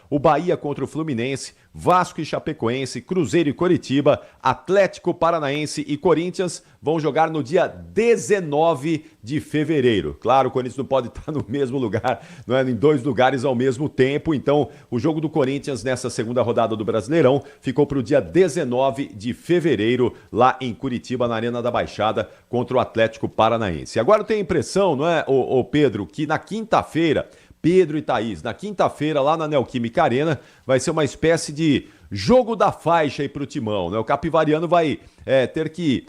o Bahia contra o Fluminense, Vasco e Chapecoense, Cruzeiro e Coritiba, Atlético Paranaense e Corinthians vão jogar no dia 19 de fevereiro. Claro, o Corinthians não pode estar no mesmo lugar, não é, em 2 lugares ao mesmo tempo, então o jogo do Corinthians nessa segunda rodada do Brasileirão ficou para o dia 19 de fevereiro, lá em Curitiba, na Arena da Baixada, contra o Atlético Paranaense. Agora eu tenho a impressão, não é, ô Pedro, que na quinta-feira, Pedro e Thaís, na quinta-feira, lá na Neoquímica Arena, vai ser uma espécie de jogo da faixa aí pro Timão, né? O Capivariano vai ter que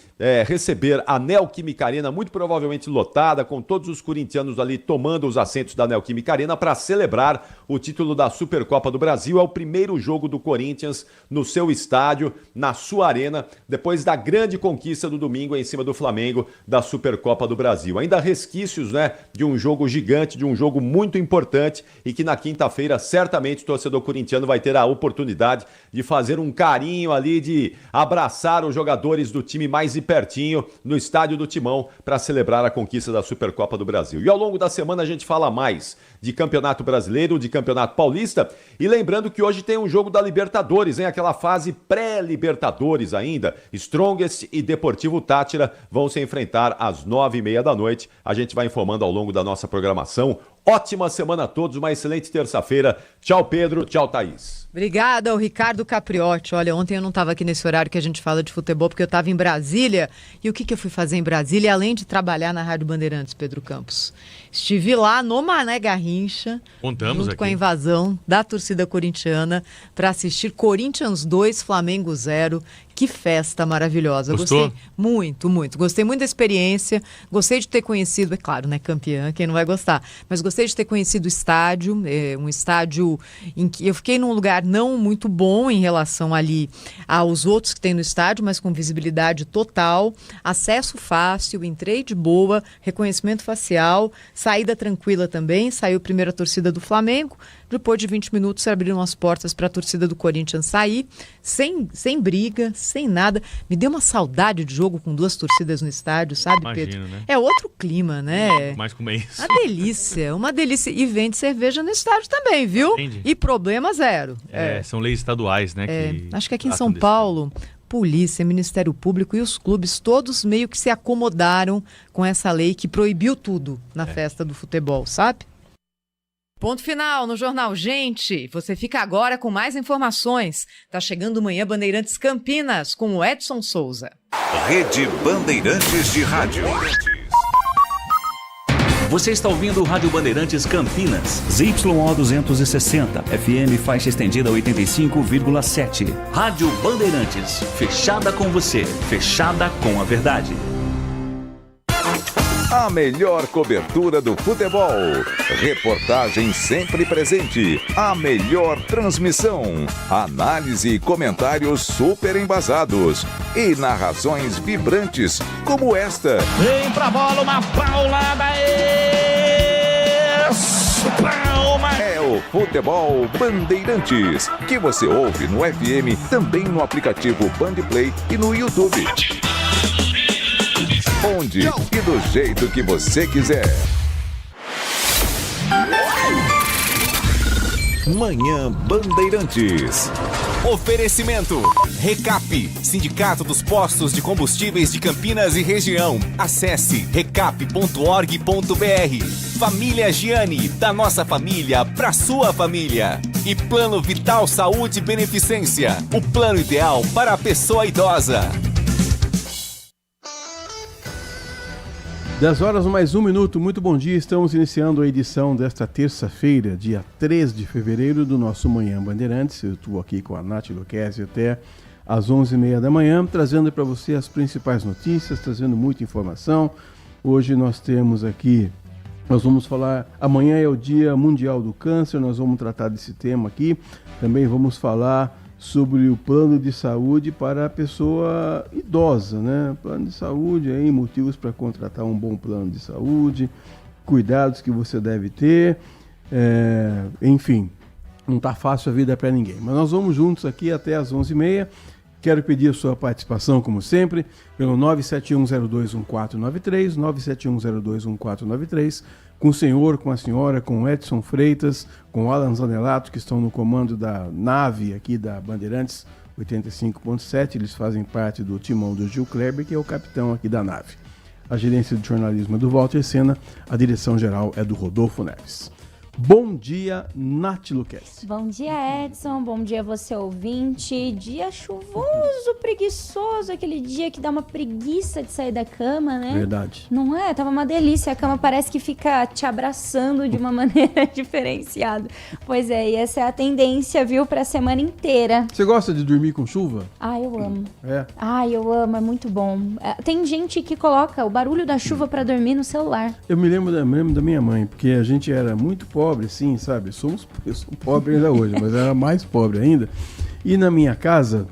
receber a Neoquímica Arena, muito provavelmente lotada, com todos os corintianos ali tomando os assentos da Neoquímica Arena para celebrar o título da Supercopa do Brasil. É o primeiro jogo do Corinthians no seu estádio, na sua arena, depois da grande conquista do domingo em cima do Flamengo da Supercopa do Brasil. Ainda resquícios, né, de um jogo gigante, de um jogo muito importante e que na quinta-feira certamente o torcedor corintiano vai ter a oportunidade de fazer um carinho ali, de abraçar os jogadores do time mais de pertinho no estádio do Timão para celebrar a conquista da Supercopa do Brasil. E ao longo da semana a gente fala mais de Campeonato Brasileiro, de Campeonato Paulista, e lembrando que hoje tem um jogo da Libertadores, hein? Aquela fase pré-Libertadores ainda. Strongest e Deportivo Táchira vão se enfrentar às 9h30 da noite. A gente vai informando ao longo da nossa programação. Ótima semana a todos, uma excelente terça-feira. Tchau, Pedro. Tchau, Thaís. Obrigada ao Ricardo Capriotti. Olha, ontem eu não estava aqui nesse horário que a gente fala de futebol, porque eu estava em Brasília. E o que eu fui fazer em Brasília, além de trabalhar na Rádio Bandeirantes, Pedro Campos? Estive lá no Mané Garrincha, junto aqui com a invasão da torcida corintiana, para assistir Corinthians 2, Flamengo 0. Que festa maravilhosa. Gostou? Gostei muito, muito. Gostei muito da experiência. Gostei de ter conhecido, é claro, né, campeã, quem não vai gostar. Mas gostei de ter conhecido o estádio, um estádio em que eu fiquei num lugar não muito bom em relação ali aos outros que tem no estádio, mas com visibilidade total, acesso fácil, entrei de boa, reconhecimento facial, saída tranquila também, saiu primeiro a torcida do Flamengo, depois de 20 minutos abriram as portas para a torcida do Corinthians sair, sem briga, sem nada. Me deu uma saudade de jogo com 2 torcidas no estádio, sabe, Imagino, Pedro? né? É outro clima, né? Mais como é isso. Uma delícia. E vende cerveja no estádio também, viu? Entendi. E problema zero. São leis estaduais, né? Acho que aqui em São Paulo, polícia, Ministério Público e os clubes todos meio que se acomodaram com essa lei que proibiu tudo na festa do futebol, sabe? Ponto final no Jornal Gente. Você fica agora com mais informações. Tá chegando Manhã Bandeirantes Campinas com o Edson Souza. Rede Bandeirantes de Rádio. Você está ouvindo o Rádio Bandeirantes Campinas. ZYO 260, FM faixa estendida 85,7. Rádio Bandeirantes, fechada com você, fechada com a verdade. A melhor cobertura do futebol. Reportagem sempre presente. A melhor transmissão. Análise e comentários super embasados. E narrações vibrantes, como esta. Vem pra bola, uma paulada. Palma. É o Futebol Bandeirantes, que você ouve no FM, também no aplicativo Bandplay e no YouTube. Onde e do jeito que você quiser. Manhã Bandeirantes. Oferecimento Recap, Sindicato dos Postos de Combustíveis de Campinas e Região. Acesse recap.org.br. Família Giani, da nossa família pra sua família. E Plano Vital Saúde e Beneficência, o plano ideal para a pessoa idosa. 10 horas mais 1 minuto, muito bom dia, estamos iniciando a edição desta terça-feira, dia 3 de fevereiro do nosso Manhã Bandeirantes. Eu estou aqui com a Nath Luquezzi até às 11h30 da manhã, trazendo para você as principais notícias, trazendo muita informação. Hoje nós vamos falar, amanhã é o Dia Mundial do Câncer, nós vamos tratar desse tema aqui, também vamos falar sobre o plano de saúde para a pessoa idosa, né? Plano de saúde, aí, motivos para contratar um bom plano de saúde, cuidados que você deve ter, enfim, não está fácil a vida para ninguém. Mas nós vamos juntos aqui até às 11h30. Quero pedir a sua participação, como sempre, pelo 971021493, 971021493, com o senhor, com a senhora, com o Edson Freitas, com o Alan Zanelato, que estão no comando da nave aqui da Bandeirantes 85.7. Eles fazem parte do timão do Gil Kleber, que é o capitão aqui da nave. A gerência de jornalismo é do Walter Sena, a direção geral é do Rodolfo Neves. Bom dia, Nath Luquezzi. Bom dia, Edson. Bom dia, você ouvinte. Dia chuvoso, preguiçoso. Aquele dia que dá uma preguiça de sair da cama, né? Verdade. Não é? Tava uma delícia. A cama parece que fica te abraçando de uma maneira diferenciada. Pois é, e essa é a tendência, viu, pra semana inteira. Você gosta de dormir com chuva? Ah, eu amo. É? Ah, eu amo. É muito bom. Tem gente que coloca o barulho da chuva pra dormir no celular. Eu me lembro da minha mãe, porque a gente era muito pobre, sim, sabe? Eu sou pobre ainda hoje, mas era mais pobre ainda. E na minha casa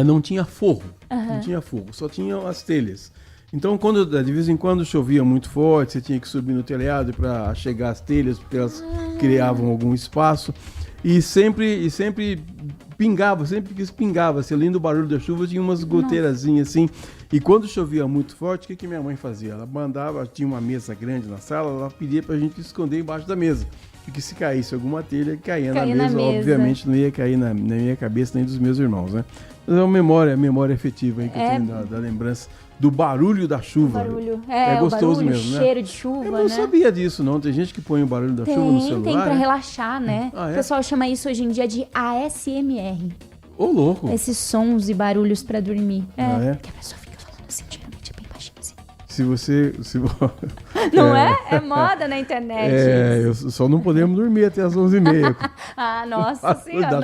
não tinha forro. Não tinha forro, só tinham as telhas. Então, de vez em quando chovia muito forte, você tinha que subir no telhado para chegar às telhas, porque elas criavam algum espaço. E sempre pingava, sempre que pingava, assim, além do barulho da chuva, tinha umas goteirazinhas assim. E quando chovia muito forte, o que minha mãe fazia? Ela mandava, tinha uma mesa grande na sala, ela pedia pra gente esconder embaixo da mesa. Porque se caísse alguma telha, caía na mesa. Obviamente não ia cair na minha cabeça nem dos meus irmãos, né? Mas é uma memória efetiva aí que eu tenho da lembrança do barulho da chuva. É gostoso o barulho, mesmo, né? Cheiro de chuva, eu não sabia disso, não. Tem gente que põe o barulho da chuva no celular. Tem pra relaxar, né? Ah, é? O pessoal chama isso hoje em dia de ASMR. Ô, louco! Esses sons e barulhos pra dormir. Que a pessoa fica falando assim, geralmente é bem baixinho assim. Não é? É moda na internet. Só não podemos dormir até as 11h30. Ah, nossa senhora.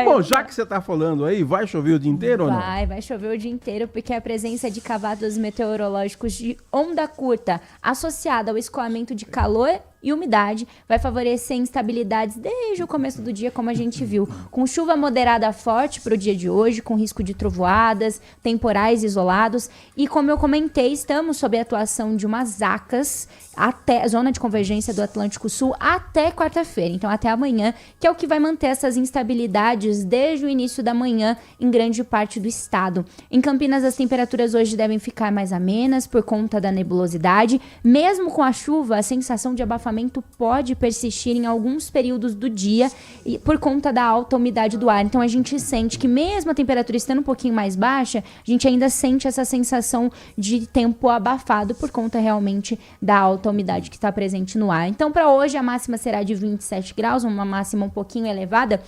Bom, já que você tá falando aí, vai chover o dia inteiro ou não? Vai chover o dia inteiro, porque a presença de cavados meteorológicos de onda curta associada ao escoamento de calor e umidade vai favorecer instabilidades desde o começo do dia, como a gente viu, com chuva moderada forte para o dia de hoje, com risco de trovoadas, temporais isolados, e como eu comentei, estamos sob a atuação de umas zacas até a zona de convergência do Atlântico Sul até quarta-feira, então até amanhã, que é o que vai manter essas instabilidades desde o início da manhã em grande parte do estado. Em Campinas, as temperaturas hoje devem ficar mais amenas por conta da nebulosidade. Mesmo com a chuva, a sensação de abafamento pode persistir em alguns períodos do dia e por conta da alta umidade do ar. Então a gente sente que mesmo a temperatura estando um pouquinho mais baixa, a gente ainda sente essa sensação de tempo abafado por conta realmente da alta umidade que está presente no ar. Então para hoje a máxima será de 27 graus, uma máxima um pouquinho elevada.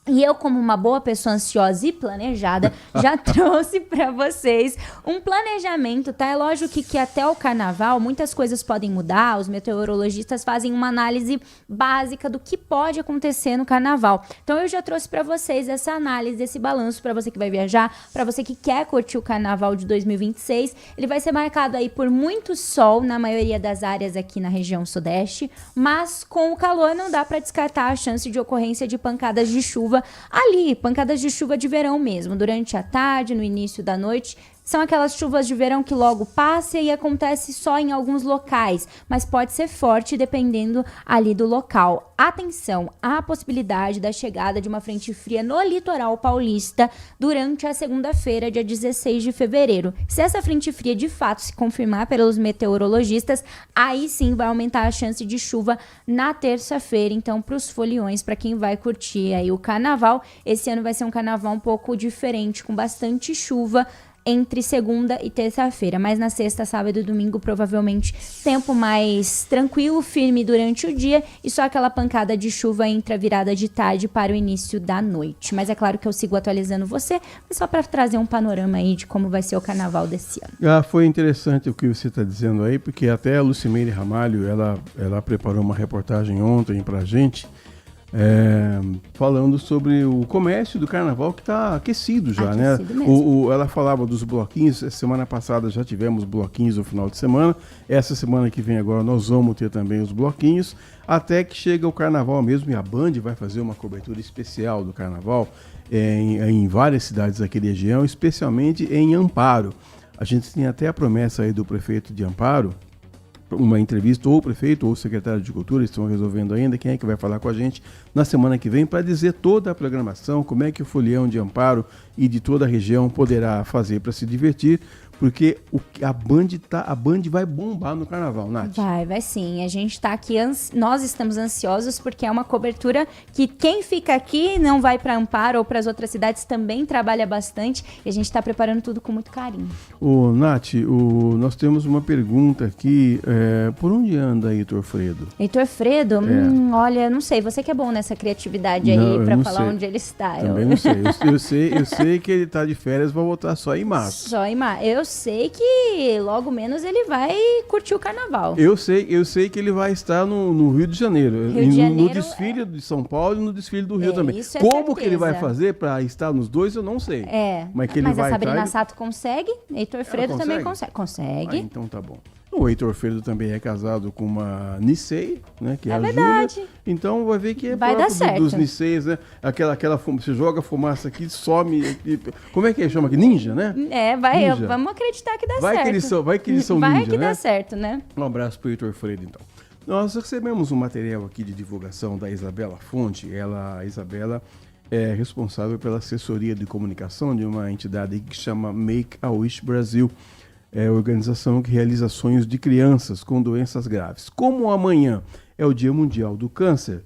E eu, como uma boa pessoa ansiosa e planejada, já trouxe para vocês um planejamento, tá? É lógico que até o carnaval muitas coisas podem mudar, os meteorologistas fazem uma análise básica do que pode acontecer no carnaval. Então eu já trouxe para vocês essa análise, esse balanço para você que vai viajar, para você que quer curtir o carnaval de 2026. Ele vai ser marcado aí por muito sol na maioria das áreas aqui na região sudeste, mas com o calor não dá para descartar a chance de ocorrência de pancadas de chuva ali, pancadas de chuva de verão mesmo, durante a tarde, no início da noite. São aquelas chuvas de verão que logo passam e acontece só em alguns locais, mas pode ser forte dependendo ali do local. Atenção, há a possibilidade da chegada de uma frente fria no litoral paulista durante a segunda-feira, dia 16 de fevereiro. Se essa frente fria de fato se confirmar pelos meteorologistas, aí sim vai aumentar a chance de chuva na terça-feira. Então, para os foliões, para quem vai curtir aí o carnaval, esse ano vai ser um carnaval um pouco diferente, com bastante chuva entre segunda e terça-feira, mas na sexta, sábado e domingo provavelmente tempo mais tranquilo, firme durante o dia e só aquela pancada de chuva entre a virada de tarde para o início da noite. Mas é claro que eu sigo atualizando você, mas só para trazer um panorama aí de como vai ser o carnaval desse ano. Foi interessante o que você está dizendo aí, porque até a Lucimeire Ramalho, ela preparou uma reportagem ontem pra gente, falando sobre o comércio do carnaval que está aquecido já, né? Ela falava dos bloquinhos. Semana passada já tivemos bloquinhos no final de semana. Essa semana que vem agora nós vamos ter também os bloquinhos, até que chega o carnaval mesmo, e a Band vai fazer uma cobertura especial do carnaval em várias cidades aqui da região, especialmente em Amparo. A gente tem até a promessa aí do prefeito de Amparo, uma entrevista, ou o prefeito ou o secretário de Cultura, estão resolvendo ainda quem é que vai falar com a gente na semana que vem para dizer toda a programação, como é que o Folião de Amparo e de toda a região poderá fazer para se divertir, porque a Band vai bombar no carnaval, Nath. Vai sim. A gente tá aqui, nós estamos ansiosos porque é uma cobertura que quem fica aqui não vai para Amparo ou para as outras cidades também trabalha bastante e a gente está preparando tudo com muito carinho. Nath, nós temos uma pergunta aqui, por onde anda Heitor Fredo? Heitor Fredo? Olha, não sei, você que é bom nessa criatividade aí para falar onde ele está. Também não sei. Eu sei que ele tá de férias, vai voltar só em março. Só em março. Eu sei que logo menos ele vai curtir o carnaval. Eu sei que ele vai estar no Rio de Janeiro. No desfile de São Paulo e no desfile do Rio também. Isso é Como certeza. que ele vai fazer para estar nos dois, eu não sei. Mas a Sabrina Sato consegue, Heitor Fredo também consegue. Então tá bom. O Heitor Fredo também é casado com uma Nicei, né? Que é a verdade. Júlia. Então vai ver que é vai dar certo. Dos Niceis, né? Aquela você joga fumaça aqui, some. Como é que chama aqui? Ninja, né? Ninja. Vamos acreditar que dá certo. Vai que eles são ninja, vai que dá certo, né? Um abraço pro Heitor Fredo, então. Nós recebemos um material aqui de divulgação da Isabela Fonte. A Isabela é responsável pela assessoria de comunicação de uma entidade que chama Make-A-Wish Brasil. É a organização que realiza sonhos de crianças com doenças graves. Como amanhã é o Dia Mundial do Câncer,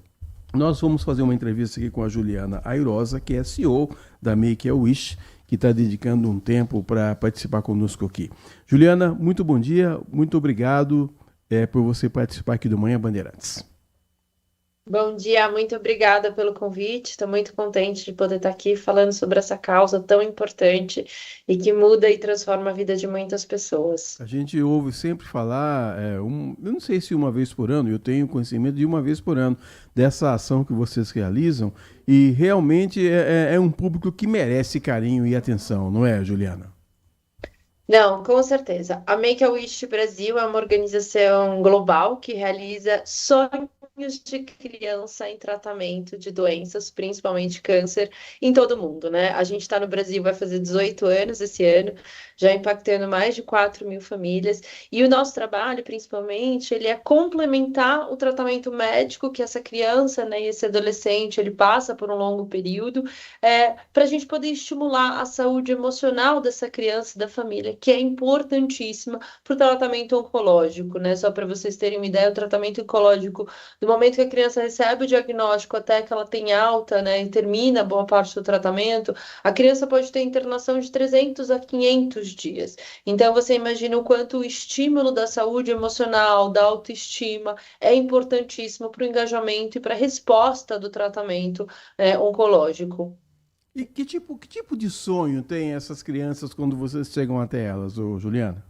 nós vamos fazer uma entrevista aqui com a Juliana Airosa, que é CEO da Make-A-Wish, que está dedicando um tempo para participar conosco aqui. Juliana, muito bom dia, muito obrigado por você participar aqui do Manhã Bandeirantes. Bom dia, muito obrigada pelo convite. Estou muito contente de poder estar aqui falando sobre essa causa tão importante e que muda e transforma a vida de muitas pessoas. A gente ouve sempre falar, eu não sei se uma vez por ano, eu tenho conhecimento de uma vez por ano, dessa ação que vocês realizam e realmente é um público que merece carinho e atenção, não é, Juliana? Não, com certeza. A Make-A-Wish Brasil é uma organização global que realiza sonhos de criança em tratamento de doenças, principalmente câncer, em todo o mundo, né? A gente está no Brasil, vai fazer 18 anos esse ano, já impactando mais de 4.000 famílias, e o nosso trabalho, principalmente, ele é complementar o tratamento médico que essa criança, né, e esse adolescente, ele passa por um longo período, para a gente poder estimular a saúde emocional dessa criança e da família, que é importantíssima para o tratamento oncológico, né? Só para vocês terem uma ideia, o tratamento oncológico do momento que a criança recebe o diagnóstico até que ela tem alta, né, e termina boa parte do tratamento, a criança pode ter internação de 300 a 500 dias. Então, você imagina o quanto o estímulo da saúde emocional, da autoestima, é importantíssimo para o engajamento e para a resposta do tratamento oncológico. E que tipo de sonho tem essas crianças quando vocês chegam até elas, Juliana?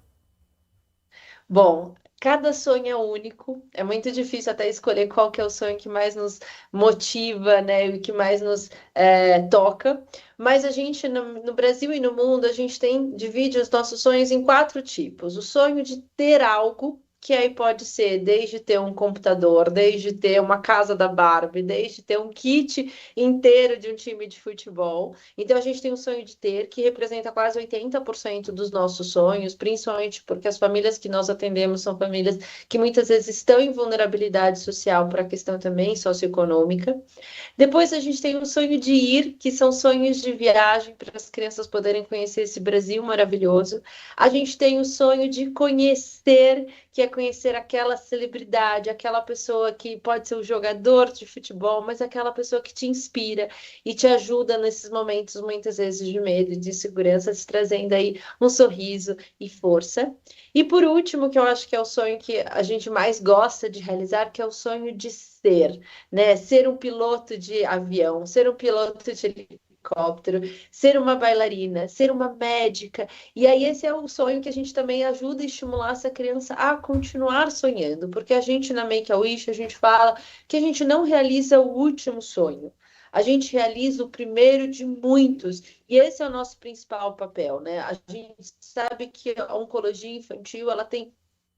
Bom, cada sonho é único, é muito difícil até escolher qual que é o sonho que mais nos motiva, né, e que mais nos toca, mas a gente, no Brasil e no mundo, a gente divide os nossos sonhos em 4 tipos. O sonho de ter algo, que aí pode ser desde ter um computador, desde ter uma casa da Barbie, desde ter um kit inteiro de um time de futebol. Então a gente tem um sonho de ter, que representa quase 80% dos nossos sonhos, principalmente porque as famílias que nós atendemos são famílias que muitas vezes estão em vulnerabilidade social por a questão também socioeconômica. Depois a gente tem o sonho de ir, que são sonhos de viagem para as crianças poderem conhecer esse Brasil maravilhoso. A gente tem o sonho de conhecer, que é conhecer aquela celebridade, aquela pessoa que pode ser um jogador de futebol, mas aquela pessoa que te inspira e te ajuda nesses momentos, muitas vezes, de medo e de insegurança, te trazendo aí um sorriso e força. E por último, que eu acho que é o sonho que a gente mais gosta de realizar, que é o sonho de ser, né? Ser um piloto de avião, ser um piloto de helicóptero, ser uma bailarina, ser uma médica. E aí esse é o sonho que a gente também ajuda a estimular essa criança a continuar sonhando, porque a gente na Make-A-Wish, a gente fala que a gente não realiza o último sonho, a gente realiza o primeiro de muitos, e esse é o nosso principal papel, né? A gente sabe que a oncologia infantil, ela tem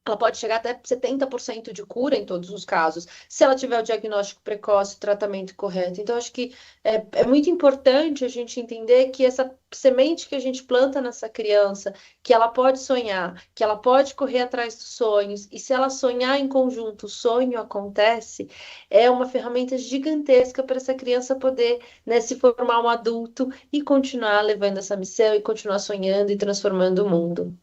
ela pode chegar até 70% de cura em todos os casos, se ela tiver o diagnóstico precoce, o tratamento correto. Então, acho que é muito importante a gente entender que essa semente que a gente planta nessa criança, que ela pode sonhar, que ela pode correr atrás dos sonhos, e se ela sonhar em conjunto, o sonho acontece, é uma ferramenta gigantesca para essa criança poder, né, se formar um adulto e continuar levando essa missão e continuar sonhando e transformando o mundo.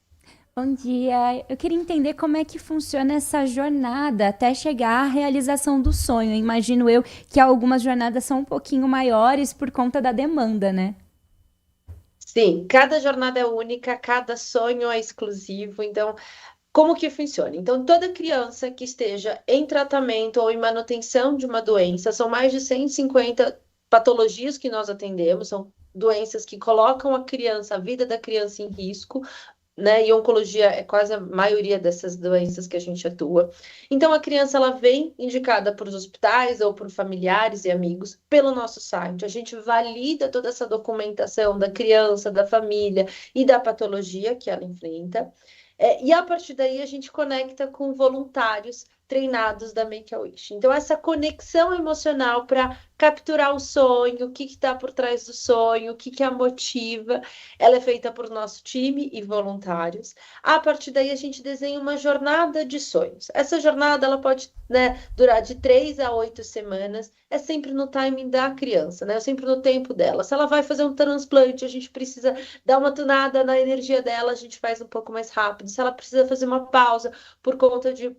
Bom dia. Eu queria entender como é que funciona essa jornada até chegar à realização do sonho. Imagino eu que algumas jornadas são um pouquinho maiores por conta da demanda, né? Sim, cada jornada é única, cada sonho é exclusivo. Então, como que funciona? Então, toda criança que esteja em tratamento ou em manutenção de uma doença, são mais de 150 patologias que nós atendemos, são doenças que colocam a criança, a vida da criança em risco, né? E oncologia é quase a maioria dessas doenças que a gente atua. Então, a criança ela vem indicada por hospitais ou por familiares e amigos pelo nosso site. A gente valida toda essa documentação da criança, da família e da patologia que ela enfrenta. E a partir daí a gente conecta com voluntários treinados da Make-A-Wish. Então, essa conexão emocional para capturar o sonho, o que está por trás do sonho, o que a motiva, ela é feita por nosso time e voluntários. A partir daí, a gente desenha uma jornada de sonhos. Essa jornada ela pode, né, durar de 3 a 8 semanas, é sempre no timing da criança, né? Sempre no tempo dela. Se ela vai fazer um transplante, a gente precisa dar uma tunada na energia dela, a gente faz um pouco mais rápido. Se ela precisa fazer uma pausa por conta de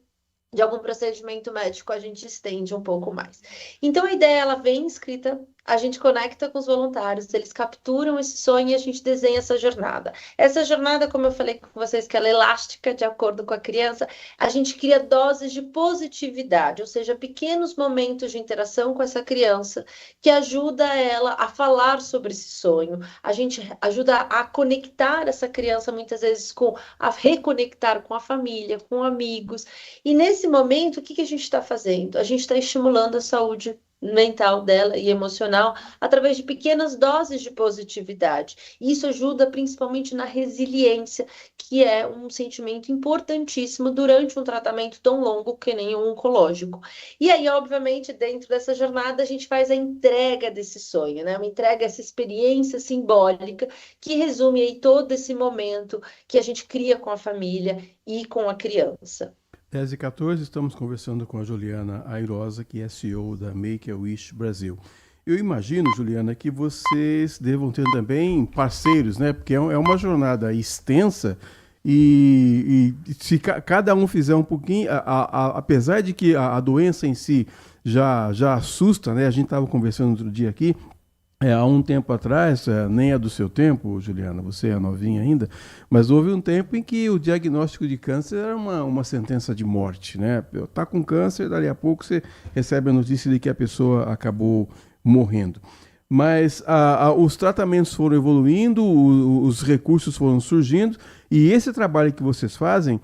algum procedimento médico, a gente estende um pouco mais. Então, a ideia, ela vem escrita, a gente conecta com os voluntários, eles capturam esse sonho e a gente desenha essa jornada. Essa jornada, como eu falei com vocês, que ela é elástica, de acordo com a criança, a gente cria doses de positividade, ou seja, pequenos momentos de interação com essa criança, que ajuda ela a falar sobre esse sonho. A gente ajuda a conectar essa criança, muitas vezes, a reconectar com a família, com amigos. E nesse momento, o que a gente está fazendo? A gente está estimulando a saúde mental dela e emocional através de pequenas doses de positividade. Isso ajuda principalmente na resiliência, que é um sentimento importantíssimo durante um tratamento tão longo que nem o oncológico. E aí, obviamente, dentro dessa jornada, a gente faz a entrega desse sonho, né? Uma entrega, essa experiência simbólica que resume aí todo esse momento que a gente cria com a família e com a criança. 10h14, estamos conversando com a Juliana Airosa, que é CEO da Make-A-Wish Brasil. Eu imagino, Juliana, que vocês devam ter também parceiros, né? Porque é uma jornada extensa e se cada um fizer um pouquinho, apesar de que a doença em si já assusta, né? A gente estava conversando outro dia aqui, há um tempo atrás, nem é do seu tempo, Juliana, você é novinha ainda, mas houve um tempo em que o diagnóstico de câncer era uma sentença de morte, né? Tá com câncer, dali a pouco você recebe a notícia de que a pessoa acabou morrendo. Mas os tratamentos foram evoluindo, os recursos foram surgindo, e esse trabalho que vocês fazem,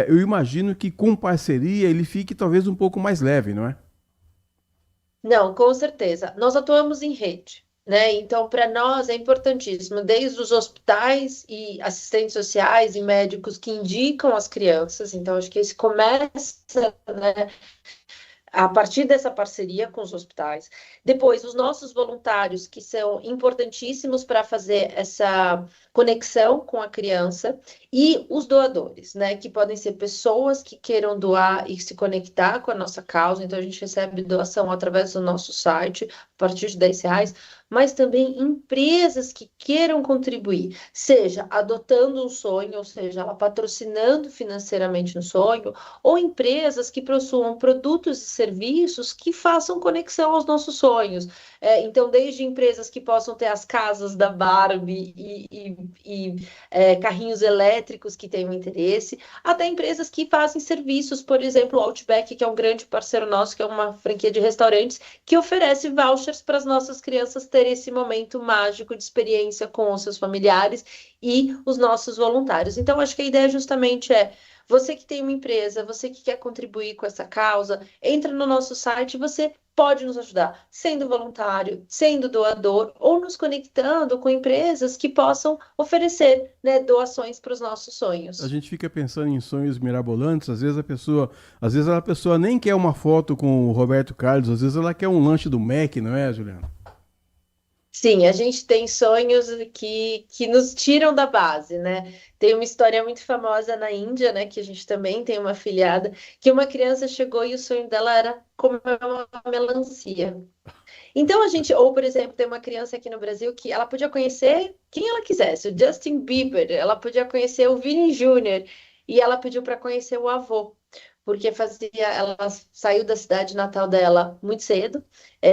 eu imagino que com parceria ele fique talvez um pouco mais leve, não é? Não, com certeza. Nós atuamos em rede, né? Então, para nós é importantíssimo, desde os hospitais e assistentes sociais e médicos que indicam as crianças. Então, acho que esse começa, né, a partir dessa parceria com os hospitais. Depois, os nossos voluntários, que são importantíssimos para fazer essa conexão com a criança, e os doadores, né, que podem ser pessoas que queiram doar e se conectar com a nossa causa. Então, a gente recebe doação através do nosso site, a partir de R$10, mas também empresas que queiram contribuir, seja adotando um sonho, ou seja, ela patrocinando financeiramente um sonho, ou empresas que possuam produtos e serviços que façam conexão aos nossos sonhos. Então, desde empresas que possam ter as casas da Barbie e carrinhos elétricos que tenham interesse, até empresas que fazem serviços, por exemplo, o Outback, que é um grande parceiro nosso, que é uma franquia de restaurantes, que oferece vouchers para as nossas crianças terem esse momento mágico de experiência com os seus familiares e os nossos voluntários. Então, acho que a ideia justamente é Você que tem uma empresa, você que quer contribuir com essa causa, entra no nosso site, você pode nos ajudar, sendo voluntário, sendo doador ou nos conectando com empresas que possam oferecer, né, doações para os nossos sonhos. A gente fica pensando em sonhos mirabolantes, às vezes a pessoa nem quer uma foto com o Roberto Carlos, às vezes ela quer um lanche do Mac, não é, Juliana? Sim, a gente tem sonhos que nos tiram da base, né? Tem uma história muito famosa na Índia, né? Que a gente também tem uma afilhada, que uma criança chegou e o sonho dela era comer uma melancia. Então ou por exemplo, tem uma criança aqui no Brasil que ela podia conhecer quem ela quisesse, o Justin Bieber, ela podia conhecer o Vini Júnior, e ela pediu para conhecer o avô. Porque ela saiu da cidade natal dela muito cedo,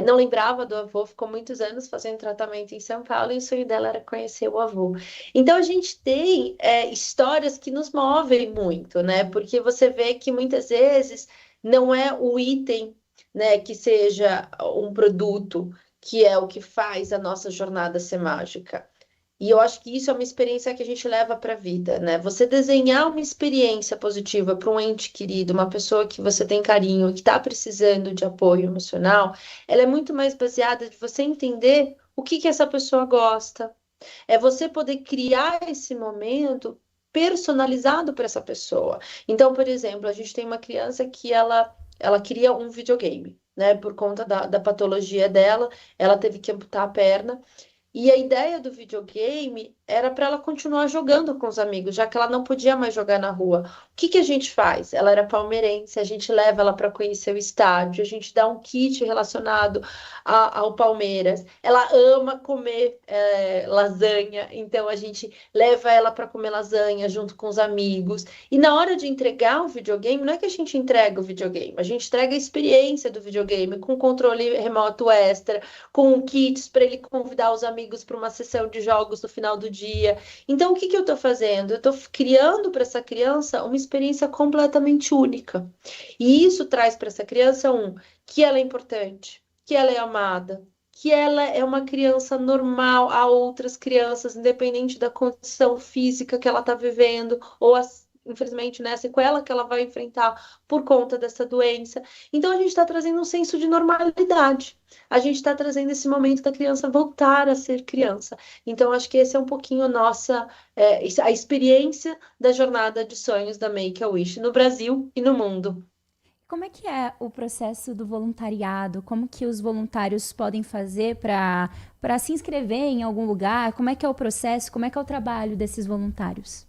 não lembrava do avô, ficou muitos anos fazendo tratamento em São Paulo e o sonho dela era conhecer o avô. Então a gente tem histórias que nos movem muito, né? Porque você vê que muitas vezes não é o item, né, que seja um produto que é o que faz a nossa jornada ser mágica. E eu acho que isso é uma experiência que a gente leva para a vida, né? Você desenhar uma experiência positiva para um ente querido, uma pessoa que você tem carinho, que está precisando de apoio emocional, ela é muito mais baseada de você entender o que essa pessoa gosta. É você poder criar esse momento personalizado para essa pessoa. Então, por exemplo, a gente tem uma criança que ela queria um videogame, né? Por conta da patologia dela, ela teve que amputar a perna. E a ideia do videogame era para ela continuar jogando com os amigos, já que ela não podia mais jogar na rua. O que a gente faz? Ela era palmeirense, a gente leva ela para conhecer o estádio, a gente dá um kit relacionado ao Palmeiras. Ela ama comer lasanha, então a gente leva ela para comer lasanha junto com os amigos. E na hora de entregar o videogame, não é que a gente entrega o videogame, a gente entrega a experiência do videogame, com controle remoto extra, com kits para ele convidar os amigos para uma sessão de jogos no final do dia. Então, o que eu estou fazendo? Eu estou criando para essa criança uma experiência completamente única. E isso traz para essa criança que ela é importante, que ela é amada, que ela é uma criança normal a outras crianças, independente da condição física que ela está vivendo, ou infelizmente, né, a sequela que ela vai enfrentar por conta dessa doença. Então, a gente está trazendo um senso de normalidade. A gente está trazendo esse momento da criança voltar a ser criança. Então, acho que esse é um pouquinho a experiência da jornada de sonhos da Make-A-Wish no Brasil e no mundo. Como é que é o processo do voluntariado? Como que os voluntários podem fazer para se inscrever em algum lugar? Como é que é o processo? Como é que é o trabalho desses voluntários?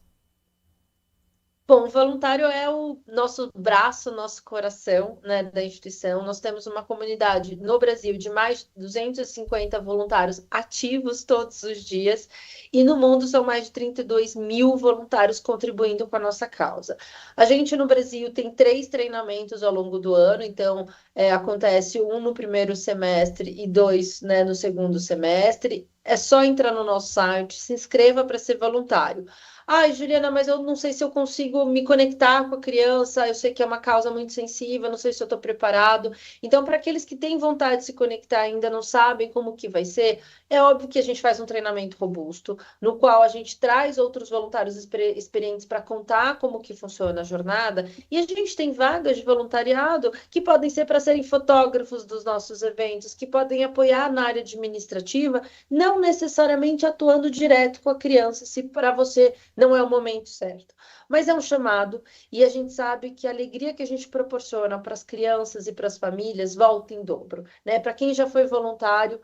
Bom, o voluntário é o nosso braço, nosso coração, né, da instituição. Nós temos uma comunidade no Brasil de mais de 250 voluntários ativos todos os dias, e no mundo são mais de 32 mil voluntários contribuindo com a nossa causa. A gente no Brasil tem 3 treinamentos ao longo do ano, então acontece um no primeiro semestre e 2, né, no segundo semestre. É só entrar no nosso site, se inscreva para ser voluntário. Ai, Juliana, mas eu não sei se eu consigo me conectar com a criança, eu sei que é uma causa muito sensível, não sei se eu estou preparado. Então, para aqueles que têm vontade de se conectar e ainda não sabem como que vai ser, é óbvio que a gente faz um treinamento robusto, no qual a gente traz outros voluntários experientes para contar como que funciona a jornada, e a gente tem vagas de voluntariado que podem ser para serem fotógrafos dos nossos eventos, que podem apoiar na área administrativa, não necessariamente atuando direto com a criança, se para você não é o momento certo. Mas é um chamado, e a gente sabe que a alegria que a gente proporciona para as crianças e para as famílias volta em dobro, né? Para quem já foi voluntário,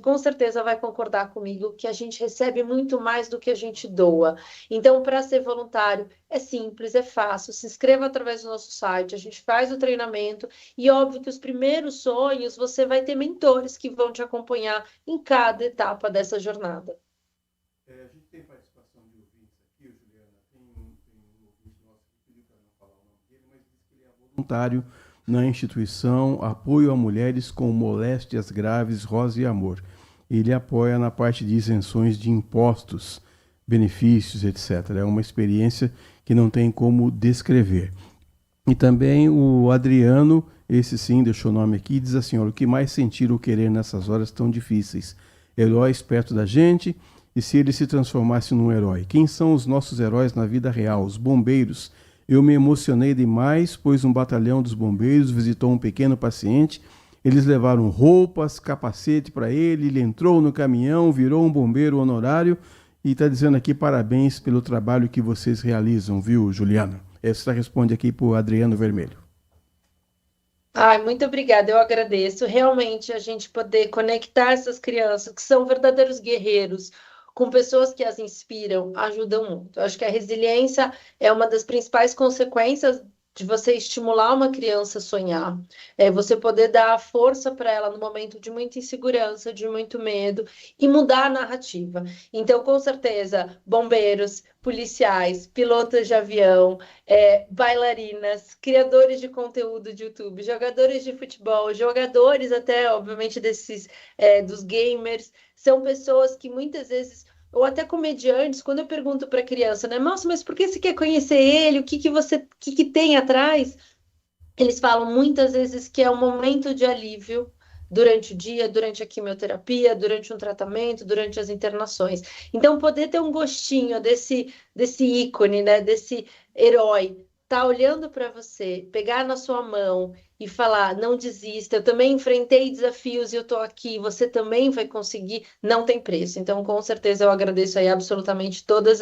com certeza vai concordar comigo que a gente recebe muito mais do que a gente doa. Então, para ser voluntário, é simples, é fácil. Se inscreva através do nosso site, a gente faz o treinamento, e óbvio que os primeiros sonhos você vai ter mentores que vão te acompanhar em cada etapa dessa jornada. A gente tem participação de ouvintes aqui, Juliana. Tem um ouvinte nosso que pediu para não falar o nome dele, mas disse que ele é voluntário na instituição Apoio a Mulheres com Moléstias Graves, Rosa e Amor. Ele apoia na parte de isenções de impostos, benefícios, etc. É uma experiência que não tem como descrever. E também o Adriano, esse sim, deixou o nome aqui, diz assim: olha, o que mais sentir ou querer nessas horas tão difíceis? Heróis perto da gente, e se ele se transformasse num herói? Quem são os nossos heróis na vida real? Os bombeiros. Eu me emocionei demais, pois um batalhão dos bombeiros visitou um pequeno paciente. Eles levaram roupas, capacete para ele entrou no caminhão, virou um bombeiro honorário e está dizendo aqui parabéns pelo trabalho que vocês realizam, viu, Juliana? Essa responde aqui para o Adriano Vermelho. Ai, muito obrigada, eu agradeço. Realmente a gente poder conectar essas crianças que são verdadeiros guerreiros com pessoas que as inspiram, ajudam muito. Eu acho que a resiliência é uma das principais consequências de você estimular uma criança a sonhar, é você poder dar força para ela no momento de muita insegurança, de muito medo e mudar a narrativa. Então, com certeza, bombeiros, policiais, pilotos de avião, bailarinas, criadores de conteúdo de YouTube, jogadores de futebol, jogadores até, obviamente, dos gamers, são pessoas que muitas vezes ou até comediantes, quando eu pergunto para a criança, né, nossa, mas por que você quer conhecer ele? O que tem atrás? Eles falam muitas vezes que é um momento de alívio durante o dia, durante a quimioterapia, durante um tratamento, durante as internações. Então, poder ter um gostinho desse ícone, né, desse herói, tá olhando para você, pegar na sua mão e falar, não desista, eu também enfrentei desafios e eu tô aqui, você também vai conseguir, não tem preço. Então, com certeza, eu agradeço aí absolutamente todas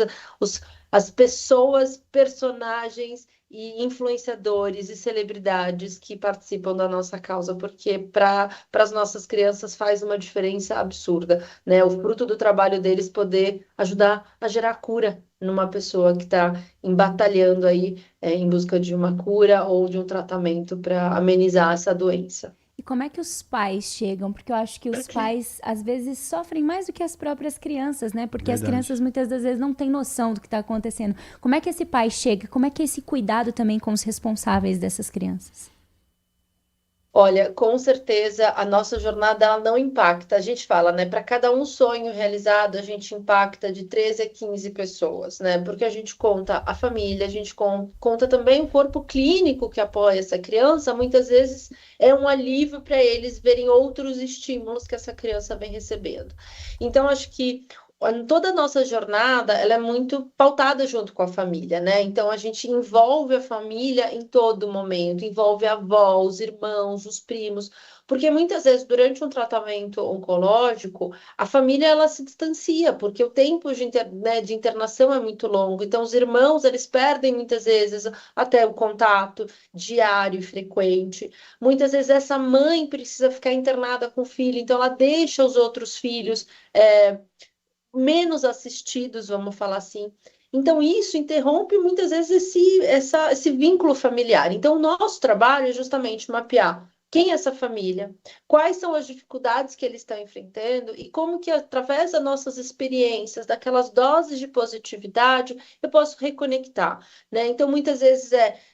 as pessoas, personagens e influenciadores e celebridades que participam da nossa causa, porque para as nossas crianças faz uma diferença absurda, né? O fruto do trabalho deles poder ajudar a gerar cura numa pessoa que está batalhando aí em busca de uma cura ou de um tratamento para amenizar essa doença. E como é que os pais chegam? Porque eu acho que os pais, às vezes, sofrem mais do que as próprias crianças, né? Porque as crianças, muitas das vezes, não têm noção do que está acontecendo. Como é que esse pai chega? Como é que é esse cuidado também com os responsáveis dessas crianças? Olha, com certeza a nossa jornada ela não impacta. A gente fala, né? Para cada um sonho realizado, a gente impacta de 13 a 15 pessoas, né? Porque a gente conta a família, a gente conta também o corpo clínico que apoia essa criança. Muitas vezes é um alívio para eles verem outros estímulos que essa criança vem recebendo. Então, acho que toda a nossa jornada, ela é muito pautada junto com a família, né? Então, a gente envolve a família em todo momento, envolve a avó, os irmãos, os primos, porque muitas vezes, durante um tratamento oncológico, a família, ela se distancia, porque o tempo de internação é muito longo. Então, os irmãos, eles perdem muitas vezes até o contato diário e frequente. Muitas vezes, essa mãe precisa ficar internada com o filho, então ela deixa os outros filhos menos assistidos, vamos falar assim. Então, isso interrompe muitas vezes esse vínculo familiar. Então, o nosso trabalho é justamente mapear quem é essa família, quais são as dificuldades que eles estão enfrentando e como que, através das nossas experiências, daquelas doses de positividade, eu posso reconectar, né? Então, muitas vezes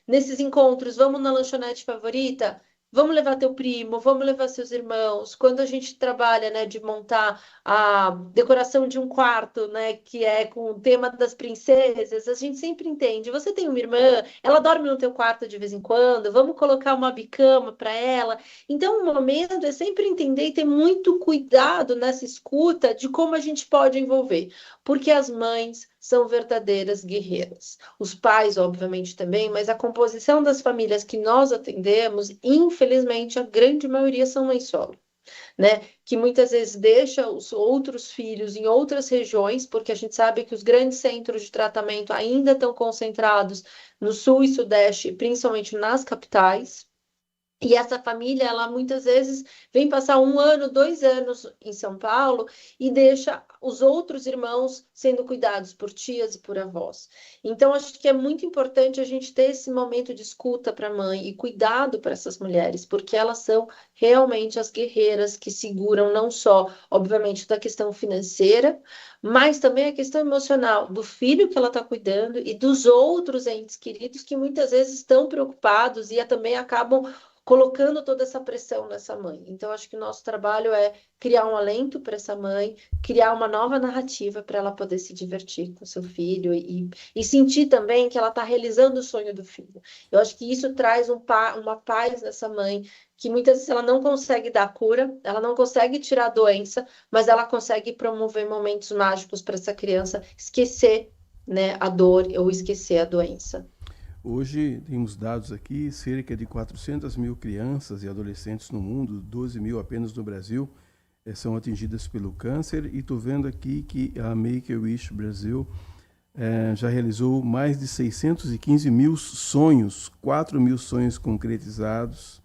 nesses encontros, vamos na lanchonete favorita, vamos levar teu primo, vamos levar seus irmãos. Quando a gente trabalha, né, de montar a decoração de um quarto, né, que é com o tema das princesas, a gente sempre entende. Você tem uma irmã, ela dorme no teu quarto de vez em quando, vamos colocar uma bicama para ela. Então, o momento é sempre entender e ter muito cuidado nessa escuta de como a gente pode envolver. Porque as mães são verdadeiras guerreiras. Os pais, obviamente, também, mas a composição das famílias que nós atendemos, infelizmente, a grande maioria são mães solo, né? Que muitas vezes deixa os outros filhos em outras regiões, porque a gente sabe que os grandes centros de tratamento ainda estão concentrados no sul e sudeste, principalmente nas capitais. E essa família, ela muitas vezes vem passar 1 ano, 2 anos em São Paulo e deixa os outros irmãos sendo cuidados por tias e por avós. Então, acho que é muito importante a gente ter esse momento de escuta para a mãe e cuidado para essas mulheres, porque elas são realmente as guerreiras que seguram não só, obviamente, da questão financeira, mas também a questão emocional do filho que ela está cuidando e dos outros entes queridos que muitas vezes estão preocupados e também acabam colocando toda essa pressão nessa mãe. Então, acho que o nosso trabalho é criar um alento para essa mãe, criar uma nova narrativa para ela poder se divertir com seu filho e sentir também que ela está realizando o sonho do filho. Eu acho que isso traz uma paz nessa mãe, que muitas vezes ela não consegue dar cura, ela não consegue tirar a doença, mas ela consegue promover momentos mágicos para essa criança esquecer, né, a dor ou esquecer a doença. Hoje temos dados aqui, cerca de 400 mil crianças e adolescentes no mundo, 12 mil apenas no Brasil, são atingidas pelo câncer. E estou vendo aqui que a Make-A-Wish Brasil já realizou mais de 615 mil sonhos, 4 mil sonhos concretizados,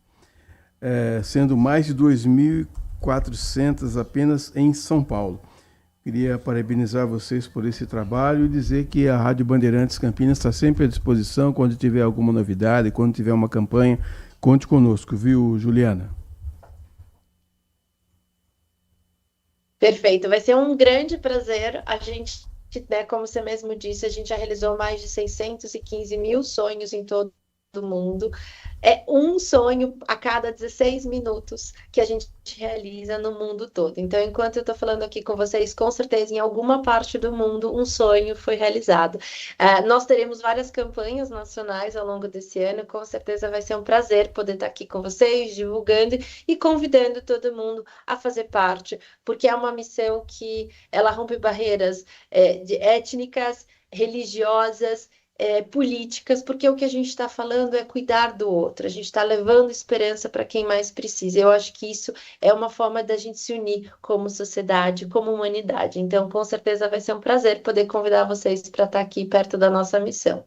sendo mais de 2.400 apenas em São Paulo. Queria parabenizar vocês por esse trabalho e dizer que a Rádio Bandeirantes Campinas está sempre à disposição. Quando tiver alguma novidade, quando tiver uma campanha, conte conosco, viu, Juliana? Perfeito, vai ser um grande prazer. A gente, né, como você mesmo disse, a gente já realizou mais de 615 mil sonhos em todo o mundo. É um sonho a cada 16 minutos que a gente realiza no mundo todo. Então, enquanto eu estou falando aqui com vocês, com certeza, em alguma parte do mundo, um sonho foi realizado. Nós teremos várias campanhas nacionais ao longo desse ano. Com certeza vai ser um prazer poder estar aqui com vocês, divulgando e convidando todo mundo a fazer parte, porque é uma missão que ela rompe barreiras étnicas, religiosas, políticas, porque o que a gente está falando é cuidar do outro, a gente está levando esperança para quem mais precisa. Eu acho que isso é uma forma da gente se unir como sociedade, como humanidade. Então, com certeza vai ser um prazer poder convidar vocês para estar aqui perto da nossa missão.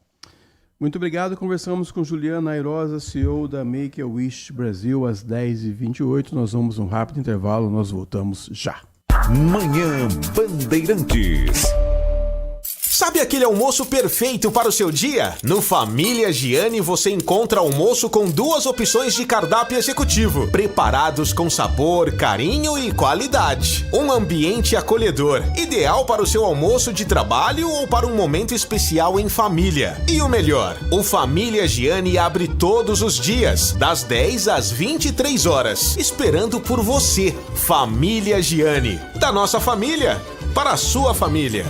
Muito obrigado. Conversamos com Juliana Airosa, CEO da Make-A-Wish Brasil, às 10h28. Nós vamos um rápido intervalo, nós voltamos já. Manhã Bandeirantes. Sabe aquele almoço perfeito para o seu dia? No Família Giani você encontra almoço com 2 opções de cardápio executivo, preparados com sabor, carinho e qualidade. Um ambiente acolhedor, ideal para o seu almoço de trabalho ou para um momento especial em família. E o melhor, o Família Giani abre todos os dias, das 10 às 23 horas, esperando por você. Família Giani, da nossa família, para a sua família.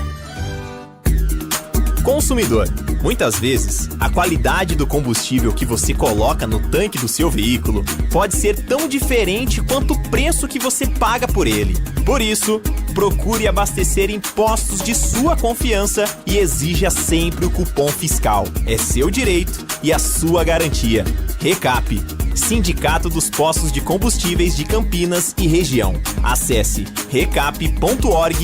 Consumidor, muitas vezes, a qualidade do combustível que você coloca no tanque do seu veículo pode ser tão diferente quanto o preço que você paga por ele. Por isso, procure abastecer em postos de sua confiança e exija sempre o cupom fiscal. É seu direito e a sua garantia. Recap, Sindicato dos Postos de Combustíveis de Campinas e Região. Acesse recap.org.br.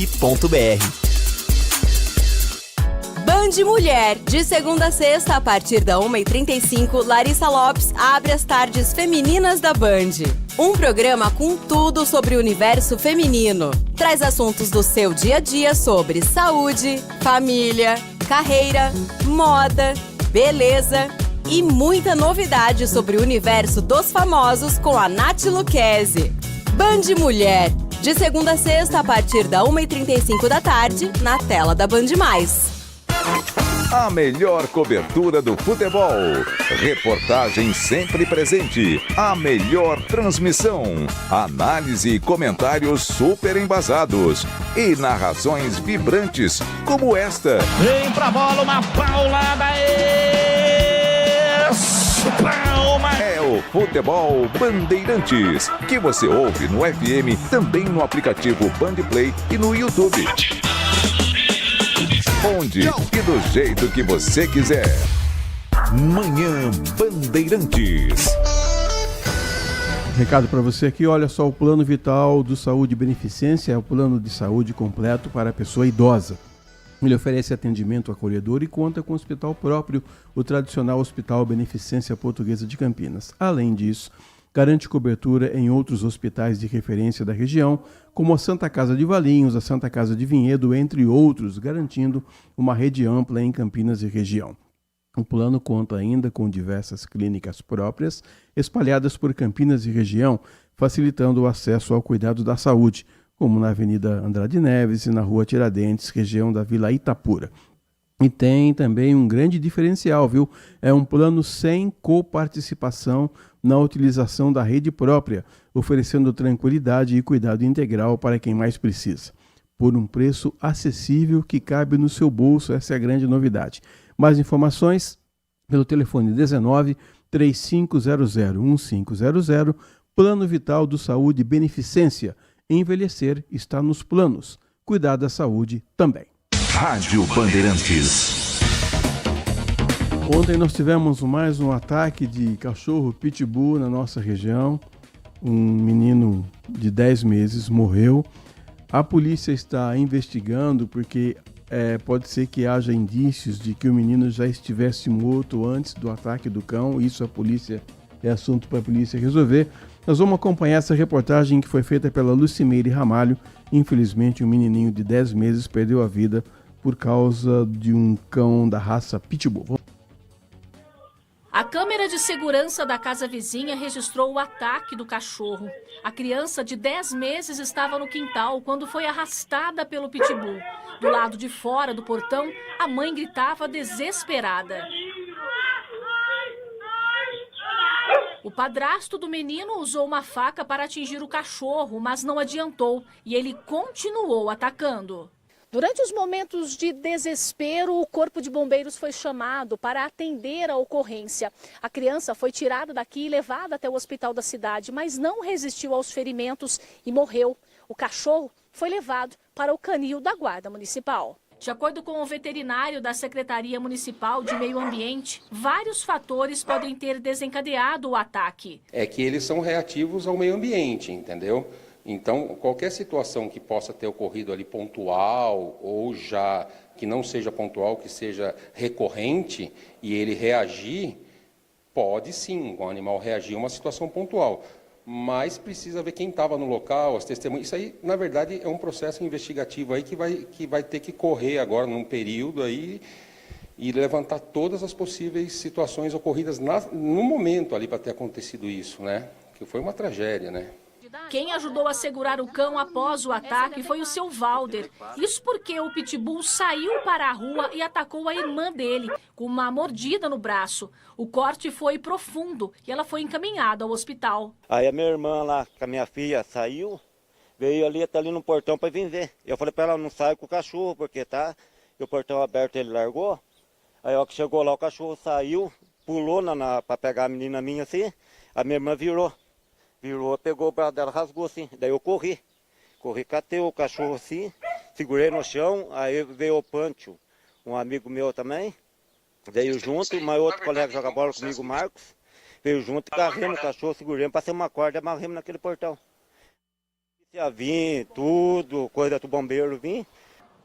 Band Mulher, de segunda a sexta, a partir da 1h35, Larissa Lopes abre as tardes femininas da Band. Um programa com tudo sobre o universo feminino. Traz assuntos do seu dia a dia sobre saúde, família, carreira, moda, beleza e muita novidade sobre o universo dos famosos com a Nath Lucchesi. Band Mulher, de segunda a sexta, a partir da 1h35 da tarde, na tela da Band+. A melhor cobertura do futebol. Reportagem sempre presente. A melhor transmissão. Análise e comentários super embasados. E narrações vibrantes como esta. Vem pra bola, uma paulada. Palma. É o Futebol Bandeirantes, que você ouve no FM, também no aplicativo Bandplay e no YouTube. Onde e do jeito que você quiser. Manhã Bandeirantes. Recado para você aqui, olha só, o Plano Vital do Saúde Beneficência é o plano de saúde completo para a pessoa idosa. Ele oferece atendimento acolhedor e conta com hospital próprio, o tradicional Hospital Beneficência Portuguesa de Campinas. Além disso, garante cobertura em outros hospitais de referência da região, como a Santa Casa de Valinhos, a Santa Casa de Vinhedo, entre outros, garantindo uma rede ampla em Campinas e região. O plano conta ainda com diversas clínicas próprias, espalhadas por Campinas e região, facilitando o acesso ao cuidado da saúde, como na Avenida Andrade Neves e na Rua Tiradentes, região da Vila Itapura. E tem também um grande diferencial, viu? É um plano sem coparticipação na utilização da rede própria, oferecendo tranquilidade e cuidado integral para quem mais precisa. Por um preço acessível que cabe no seu bolso, essa é a grande novidade. Mais informações pelo telefone 19 3500 1500, Plano Vital do Saúde Beneficência. Envelhecer está nos planos. Cuidar da saúde também. Rádio Bandeirantes. Ontem nós tivemos mais um ataque de cachorro pitbull na nossa região. Um menino de 10 meses morreu. A polícia está investigando porque pode ser que haja indícios de que o menino já estivesse morto antes do ataque do cão. Isso é assunto para a polícia resolver. Nós vamos acompanhar essa reportagem que foi feita pela Lucimeire Ramalho. Infelizmente, um menininho de 10 meses perdeu a vida por causa de um cão da raça pitbull. A câmera de segurança da casa vizinha registrou o ataque do cachorro. A criança de 10 meses estava no quintal quando foi arrastada pelo pitbull. Do lado de fora do portão, a mãe gritava desesperada. O padrasto do menino usou uma faca para atingir o cachorro, mas não adiantou e ele continuou atacando. Durante os momentos de desespero, o Corpo de Bombeiros foi chamado para atender a ocorrência. A criança foi tirada daqui e levada até o hospital da cidade, mas não resistiu aos ferimentos e morreu. O cachorro foi levado para o canil da Guarda Municipal. De acordo com o veterinário da Secretaria Municipal de Meio Ambiente, vários fatores podem ter desencadeado o ataque. É que eles são reativos ao meio ambiente, entendeu? Então, qualquer situação que possa ter ocorrido ali pontual ou já que não seja pontual, que seja recorrente e ele reagir, pode sim, o animal reagir a uma situação pontual. Mas precisa ver quem estava no local, as testemunhas. Isso aí, na verdade, é um processo investigativo aí que vai ter que correr agora num período aí e levantar todas as possíveis situações ocorridas no momento ali para ter acontecido isso, né? Que foi uma tragédia, né? Quem ajudou a segurar o cão após o ataque foi o seu Valder. Isso porque o pitbull saiu para a rua e atacou a irmã dele, com uma mordida no braço. O corte foi profundo e ela foi encaminhada ao hospital. Aí a minha irmã lá, com a minha filha, saiu, veio ali até ali no portão para vir ver. Eu falei para ela, não sai com o cachorro, porque tá, e o portão aberto ele largou. Aí ó, que chegou lá, o cachorro saiu, pulou para pegar a menina minha assim, a minha irmã virou, pegou o braço dela, rasgou assim. Daí eu corri, catei o cachorro assim, segurei no chão, aí veio o Pâncio, um amigo meu também, veio junto, mas outro colega que joga bola comigo, o Marcos, veio junto, carregamos o cachorro, seguramos, passei uma corda e amarramos naquele portão. Ia vir, tudo, coisa do bombeiro vir.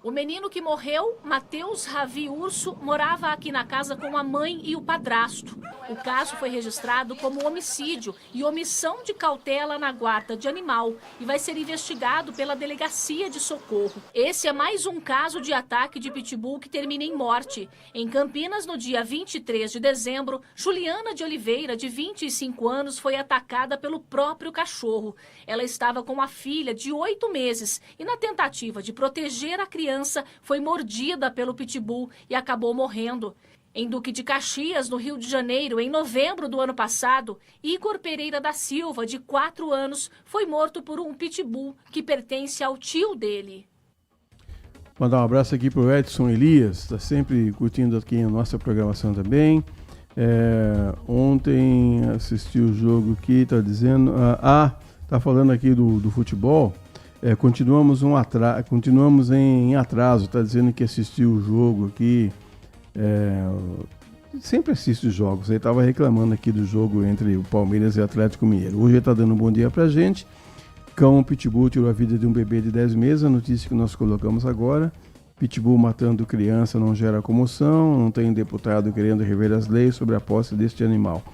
O menino que morreu, Matheus Ravi Urso, morava aqui na casa com a mãe e o padrasto. O caso foi registrado como homicídio e omissão de cautela na guarda de animal e vai ser investigado pela Delegacia de Socorro. Esse é mais um caso de ataque de pitbull que termina em morte. Em Campinas, no dia 23 de dezembro, Juliana de Oliveira, de 25 anos, foi atacada pelo próprio cachorro. Ela estava com a filha de 8 meses e, na tentativa de proteger a criança, foi mordida pelo pitbull e acabou morrendo. Em Duque de Caxias, no Rio de Janeiro, em novembro do ano passado, Igor Pereira da Silva, de 4 anos, foi morto por um pitbull que pertence ao tio dele. Mandar um abraço aqui pro Edson Elias, está sempre curtindo aqui a nossa programação também. Ontem assisti o jogo aqui, tá dizendo... tá falando aqui do futebol. Continuamos em atraso, está dizendo que assistiu o jogo aqui, sempre assiste os jogos, ele estava reclamando aqui do jogo entre o Palmeiras e o Atlético Mineiro. Hoje ele está dando um bom dia pra gente. Cão pitbull tirou a vida de um bebê de 10 meses, a notícia que nós colocamos agora. Pitbull matando criança não gera comoção, não tem deputado querendo rever as leis sobre a posse deste animal.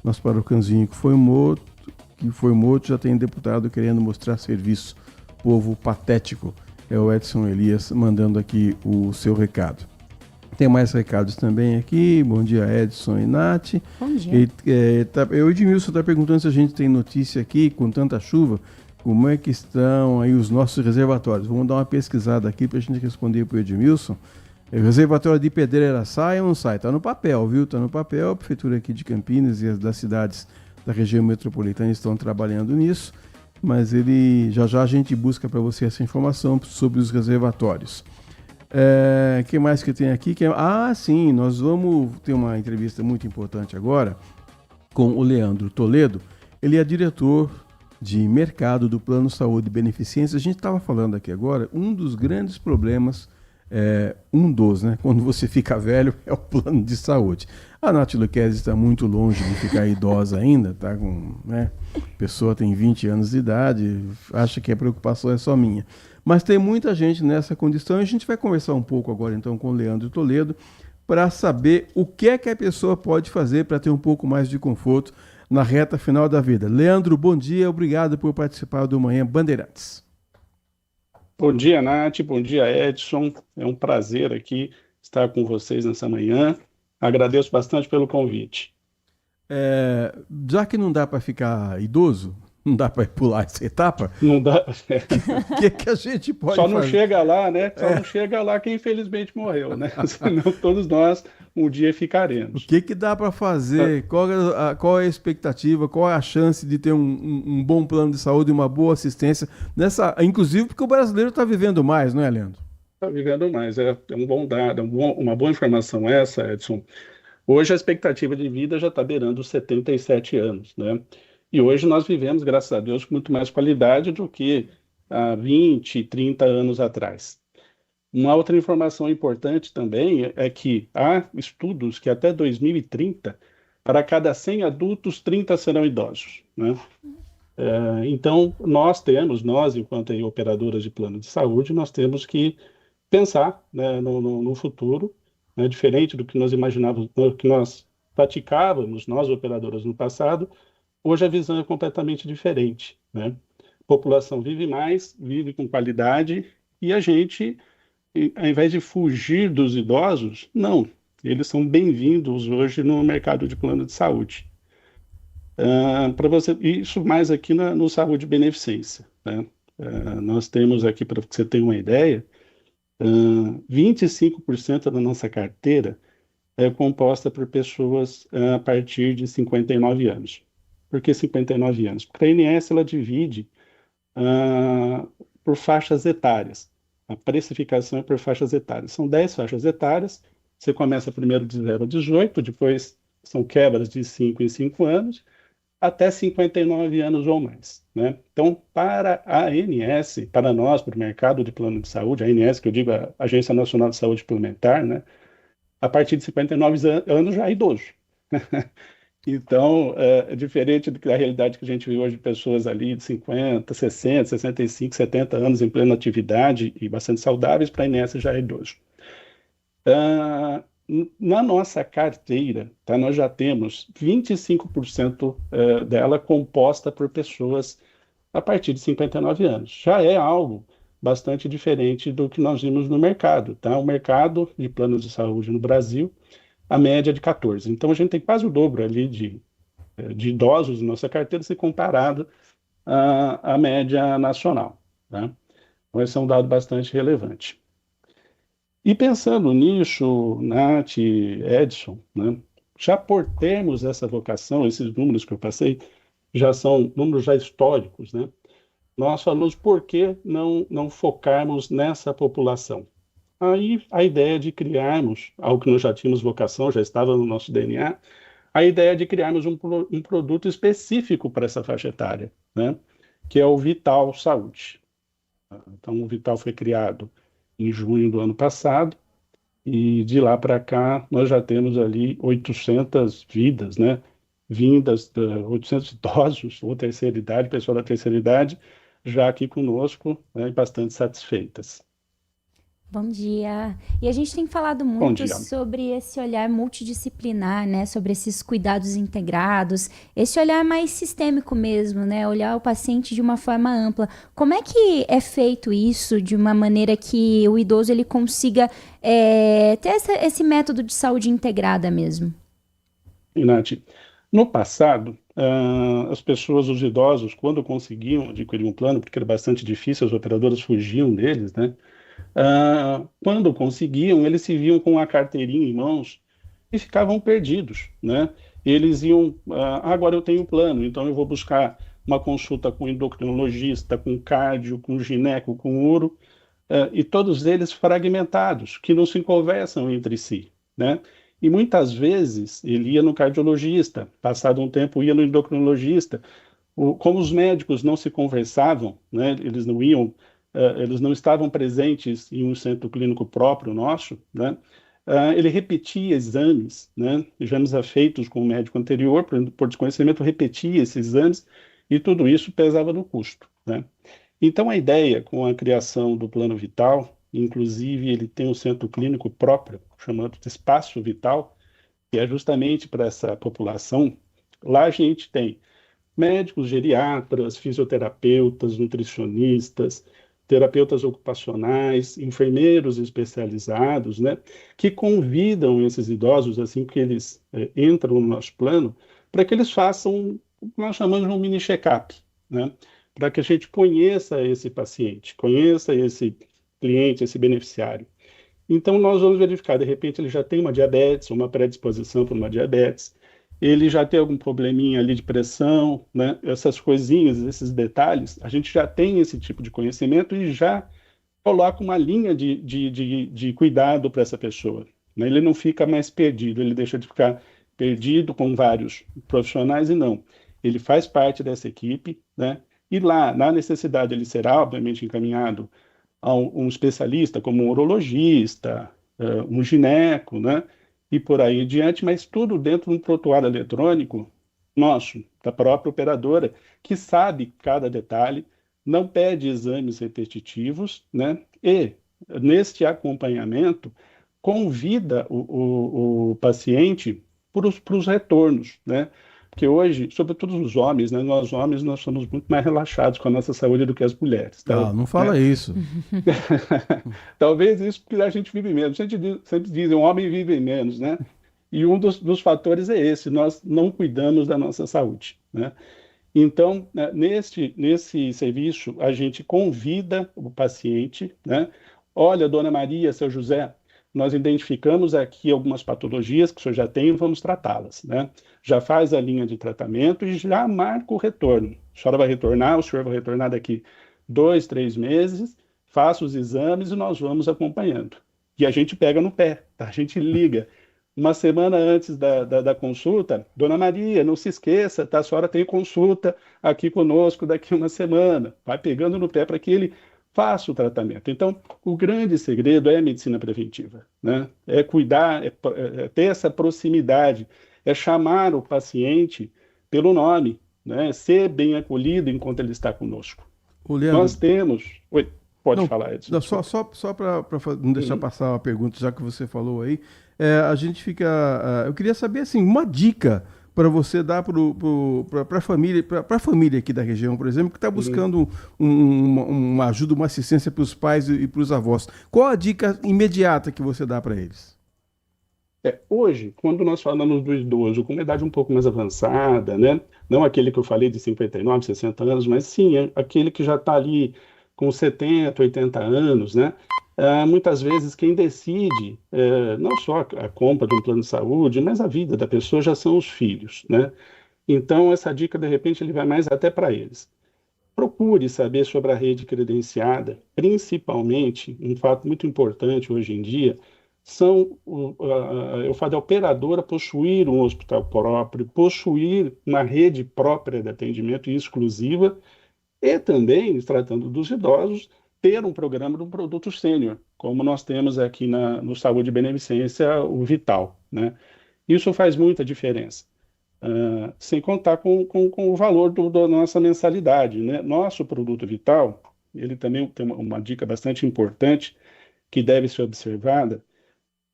Nosso cãozinho que foi morto, já tem deputado querendo mostrar serviço. Povo patético. É o Edson Elias mandando aqui o seu recado. Tem mais recados também aqui. Bom dia, Edson e Nath. Bom dia. O Edmilson está perguntando se a gente tem notícia aqui, com tanta chuva, como é que estão aí os nossos reservatórios. Vamos dar uma pesquisada aqui para a gente responder para o Edmilson. O reservatório de Pedreira sai ou não sai? Está no papel, viu? Está no papel. A Prefeitura aqui de Campinas e as das cidades da região metropolitana estão trabalhando nisso. Mas já a gente busca para você essa informação sobre os reservatórios. O que mais que tem aqui? Sim, nós vamos ter uma entrevista muito importante agora com o Leandro Toledo. Ele é diretor de mercado do Plano Saúde e Beneficência. A gente estava falando aqui agora, um dos grandes problemas um dos, né? Quando você fica velho, é o plano de saúde. A Nath Luquezzi está muito longe de ficar idosa ainda, tá com, né? A pessoa tem 20 anos de idade, acha que a preocupação é só minha. Mas tem muita gente nessa condição e a gente vai conversar um pouco agora então com o Leandro Toledo para saber o que é que a pessoa pode fazer para ter um pouco mais de conforto na reta final da vida. Leandro, bom dia, obrigado por participar do Manhã Bandeirantes. Bom dia, Nath, bom dia, Edson. É um prazer aqui estar com vocês nessa manhã. Agradeço bastante pelo convite. Já que não dá para ficar idoso, não dá para pular essa etapa? Não dá. O que a gente pode fazer? Só não fazer? chega lá, né? Só não chega lá quem infelizmente morreu, né? Senão todos nós um dia ficaremos. O que dá para fazer? Qual é a expectativa? Qual é a chance de ter um bom plano de saúde, uma boa assistência? Inclusive porque o brasileiro está vivendo mais, não é, Leandro? Está vivendo mais. É um bom dado, uma boa informação essa, Edson. Hoje a expectativa de vida já está beirando os 77 anos, né? E hoje nós vivemos, graças a Deus, com muito mais qualidade do que há 20, 30 anos atrás. Uma outra informação importante também é que há estudos que até 2030, para cada 100 adultos, 30 serão idosos, né? Então, nós, enquanto operadoras de plano de saúde, nós temos que pensar, né, no futuro, né, diferente do que nós imaginávamos, do que nós praticávamos, nós operadoras no passado. Hoje a visão é completamente diferente, né? A população vive mais, vive com qualidade, e a gente, ao invés de fugir dos idosos, não, eles são bem-vindos hoje no mercado de plano de saúde. Isso mais aqui no Saúde Beneficência, né? Nós temos aqui, para você ter uma ideia, 25% da nossa carteira é composta por pessoas a partir de 59 anos. Por que 59 anos? Porque a ANS ela divide por faixas etárias. A precificação é por faixas etárias. São 10 faixas etárias. Você começa primeiro de 0 a 18, depois são quebras de 5 em 5 anos, até 59 anos ou mais, né? Então, para a ANS, para nós, para o mercado de plano de saúde, a ANS, que eu digo, a Agência Nacional de Saúde Suplementar, né? A partir de 59 anos já é idoso. Então, é diferente da realidade que a gente vê hoje de pessoas ali de 50, 60, 65, 70 anos em plena atividade e bastante saudáveis, para a ANS já é idoso. Na nossa carteira, tá, nós já temos 25% dela composta por pessoas a partir de 59 anos. Já é algo bastante diferente do que nós vimos no mercado, tá? O mercado de planos de saúde no Brasil, a média é de 14. Então, a gente tem quase o dobro ali de idosos na nossa carteira, se comparado à média nacional, tá? Então, esse é um dado bastante relevante. E pensando nisso, Nath, Edson, né, já por termos essa vocação, esses números que eu passei, já são números já históricos, né? Nós falamos por que não focarmos nessa população. Aí a ideia de criarmos, algo que nós já tínhamos vocação, já estava no nosso DNA, a ideia de criarmos um produto específico para essa faixa etária, né? Que é o Vital Saúde. Então, o Vital foi criado em junho do ano passado, e de lá para cá nós já temos ali 800 vidas, né? Vindas, 800 idosos ou terceira idade, pessoal da terceira idade, já aqui conosco, né, bastante satisfeitas. Bom dia. E a gente tem falado muito sobre esse olhar multidisciplinar, né? Sobre esses cuidados integrados, esse olhar mais sistêmico mesmo, né? Olhar o paciente de uma forma ampla. Como é que é feito isso de uma maneira que o idoso ele consiga ter esse método de saúde integrada mesmo? Nath, no passado, as pessoas, os idosos, quando conseguiam adquirir um plano, porque era bastante difícil, as operadoras fugiam deles, né? Quando conseguiam, eles se viam com a carteirinha em mãos e ficavam perdidos, né? Eles iam, agora eu tenho um plano, então eu vou buscar uma consulta com endocrinologista, com cardio, com gineco, com uro, e todos eles fragmentados, que não se conversam entre si, né? E muitas vezes ele ia no cardiologista, passado um tempo ia no endocrinologista. Como os médicos não se conversavam, né? Eles não iam eles não estavam presentes em um centro clínico próprio nosso, né? Ele repetia exames, né? Exames feitos com o médico anterior, por desconhecimento, repetia esses exames e tudo isso pesava no custo, né? Então, a ideia com a criação do Plano Vital, inclusive ele tem um centro clínico próprio, chamado de Espaço Vital, que é justamente para essa população. Lá a gente tem médicos, geriatras, fisioterapeutas, nutricionistas, terapeutas ocupacionais, enfermeiros especializados, né, que convidam esses idosos, assim que eles entram no nosso plano, para que eles façam o que nós chamamos de um mini check-up, né, para que a gente conheça esse paciente, conheça esse cliente, esse beneficiário. Então, nós vamos verificar, de repente, ele já tem uma diabetes, uma predisposição para uma diabetes, ele já tem algum probleminha ali de pressão, né? Essas coisinhas, esses detalhes, a gente já tem esse tipo de conhecimento e já coloca uma linha de cuidado para essa pessoa, né? Ele não fica mais perdido, ele deixa de ficar perdido com vários profissionais e não. Ele faz parte dessa equipe, né? E lá, na necessidade, ele será, obviamente, encaminhado a um especialista, como um urologista, um gineco, né? E por aí em diante, mas tudo dentro de um prontuário eletrônico nosso, da própria operadora, que sabe cada detalhe, não pede exames repetitivos, né? E, neste acompanhamento, convida o paciente para os retornos, né? Porque hoje, sobretudo os homens, né? Nós homens, nós somos muito mais relaxados com a nossa saúde do que as mulheres. Tá? Não fala isso. Talvez isso porque a gente vive menos. A gente sempre diz, um homem vive menos, né? E um dos fatores é esse, nós não cuidamos da nossa saúde, né? Então, nesse serviço, a gente convida o paciente, né? Olha, dona Maria, seu José, nós identificamos aqui algumas patologias que o senhor já tem e vamos tratá-las, né? Já faz a linha de tratamento e já marca o retorno. A senhora vai retornar, o senhor vai retornar daqui 2, 3 meses, faça os exames e nós vamos acompanhando. E a gente pega no pé, tá? A gente liga. Uma semana antes da consulta, dona Maria, não se esqueça, tá? A senhora tem consulta aqui conosco daqui uma semana. Vai pegando no pé para que ele faça o tratamento. Então, o grande segredo é a medicina preventiva, né? É cuidar, é ter essa proximidade, é chamar o paciente pelo nome, né? Ser bem acolhido enquanto ele está conosco. Nós temos... Oi, pode falar, Edson. Só para não deixar passar a pergunta, já que você falou aí, a gente fica... eu queria saber, assim, uma dica para você dar para a família aqui da região, por exemplo, que está buscando uma ajuda, uma assistência para os pais e para os avós. Qual a dica imediata que você dá para eles? Hoje, quando nós falamos do idoso com uma idade um pouco mais avançada, né? Não aquele que eu falei de 59, 60 anos, mas sim aquele que já está ali com 70, 80 anos, né? Muitas vezes quem decide não só a compra de um plano de saúde, mas a vida da pessoa já são os filhos, né? Então essa dica de repente ele vai mais até para eles. Procure saber sobre a rede credenciada, principalmente um fato muito importante hoje em dia são eu falo da operadora possuir um hospital próprio, possuir uma rede própria de atendimento exclusiva e também, tratando dos idosos, ter um programa de um produto sênior, como nós temos aqui no Saúde e Beneficência, o Vital, né? Isso faz muita diferença, sem contar com o valor da nossa mensalidade, né? Nosso produto Vital, ele também tem uma dica bastante importante que deve ser observada,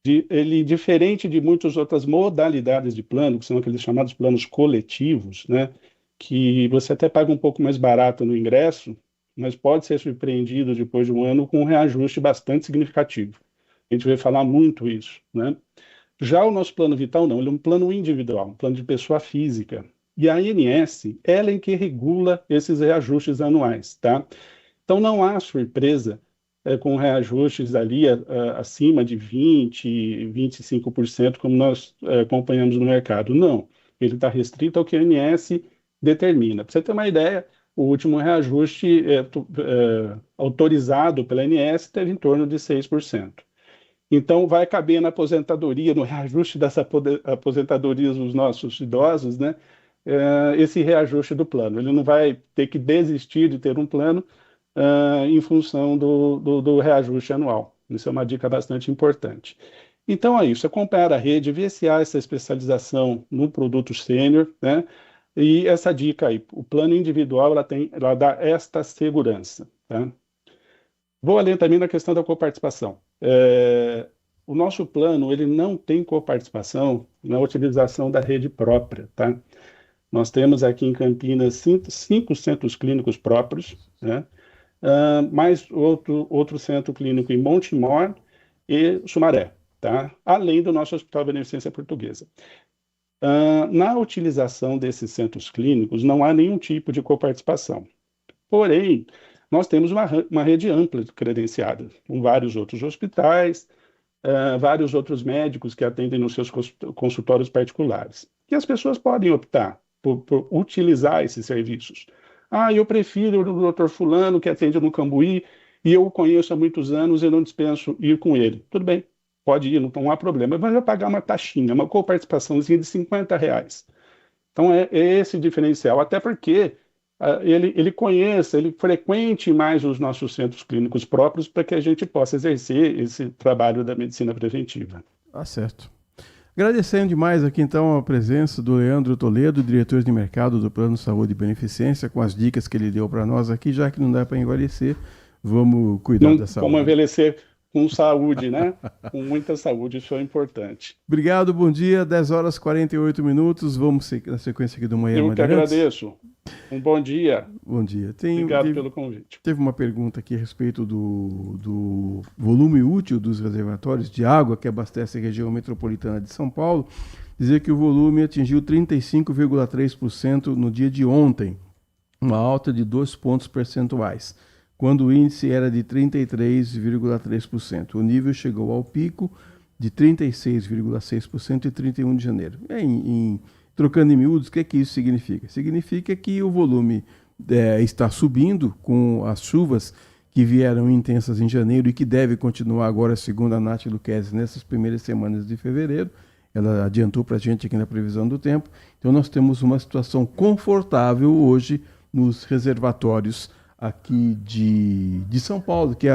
ele, diferente de muitas outras modalidades de plano, que são aqueles chamados planos coletivos, né? Que você até paga um pouco mais barato no ingresso, mas pode ser surpreendido depois de um ano com um reajuste bastante significativo. A gente vai falar muito isso, né? Já o nosso plano Vital não, ele é um plano individual, um plano de pessoa física. E a ANS, ela é que regula esses reajustes anuais, tá? Então não há surpresa com reajustes ali acima de 20%, 25%, como nós acompanhamos no mercado. Não, ele está restrito ao que a ANS determina. Para você ter uma ideia, o último reajuste autorizado pela ANS teve em torno de 6%. Então, vai caber na aposentadoria, no reajuste das aposentadorias dos nossos idosos, né, esse reajuste do plano. Ele não vai ter que desistir de ter um plano, em função do reajuste anual. Isso é uma dica bastante importante. Então é isso, é comprar a rede, ver se há essa especialização no produto sênior, né? E essa dica aí, o plano individual, ela dá esta segurança, tá? Vou além também na questão da coparticipação. O nosso plano, ele não tem coparticipação na utilização da rede própria, tá? Nós temos aqui em Campinas 5 centros clínicos próprios, né? Mais outro centro clínico em Montemor e Sumaré, tá? Além do nosso Hospital Beneficência Portuguesa. Na utilização desses centros clínicos, não há nenhum tipo de coparticipação. Porém, nós temos uma rede ampla credenciada, com vários outros hospitais, vários outros médicos que atendem nos seus consultórios particulares. E as pessoas podem optar por utilizar esses serviços. Eu prefiro o Dr. Fulano, que atende no Cambuí, e eu o conheço há muitos anos e não dispenso ir com ele. Tudo bem, pode ir, não há problema. Mas vai pagar uma taxinha, uma coparticipaçãozinha de R$50. Então é esse diferencial, até porque ele conheça, ele frequente mais os nossos centros clínicos próprios para que a gente possa exercer esse trabalho da medicina preventiva. Tá certo. Agradecendo demais aqui então a presença do Leandro Toledo, diretor de mercado do Plano Saúde e Beneficência, com as dicas que ele deu para nós aqui, já que não dá para envelhecer, vamos cuidar da saúde. Como envelhecer com saúde, né? Com muita saúde, isso é importante. Obrigado, bom dia, 10h48, vamos na sequência aqui do Manhã Eu que Bandeirantes. agradeço. Um bom dia. Bom dia. Obrigado pelo convite. Teve uma pergunta aqui a respeito do volume útil dos reservatórios de água que abastece a região metropolitana de São Paulo. Dizer que o volume atingiu 35,3% no dia de ontem, uma alta de 2 pontos percentuais, quando o índice era de 33,3%. O nível chegou ao pico de 36,6% em 31 de janeiro. Trocando em miúdos, o que é que isso significa? Significa que o volume está subindo com as chuvas que vieram intensas em janeiro e que deve continuar agora, segundo a Nath Luquezzi, nessas primeiras semanas de fevereiro. Ela adiantou para a gente aqui na previsão do tempo. Então nós temos uma situação confortável hoje nos reservatórios aqui de São Paulo, que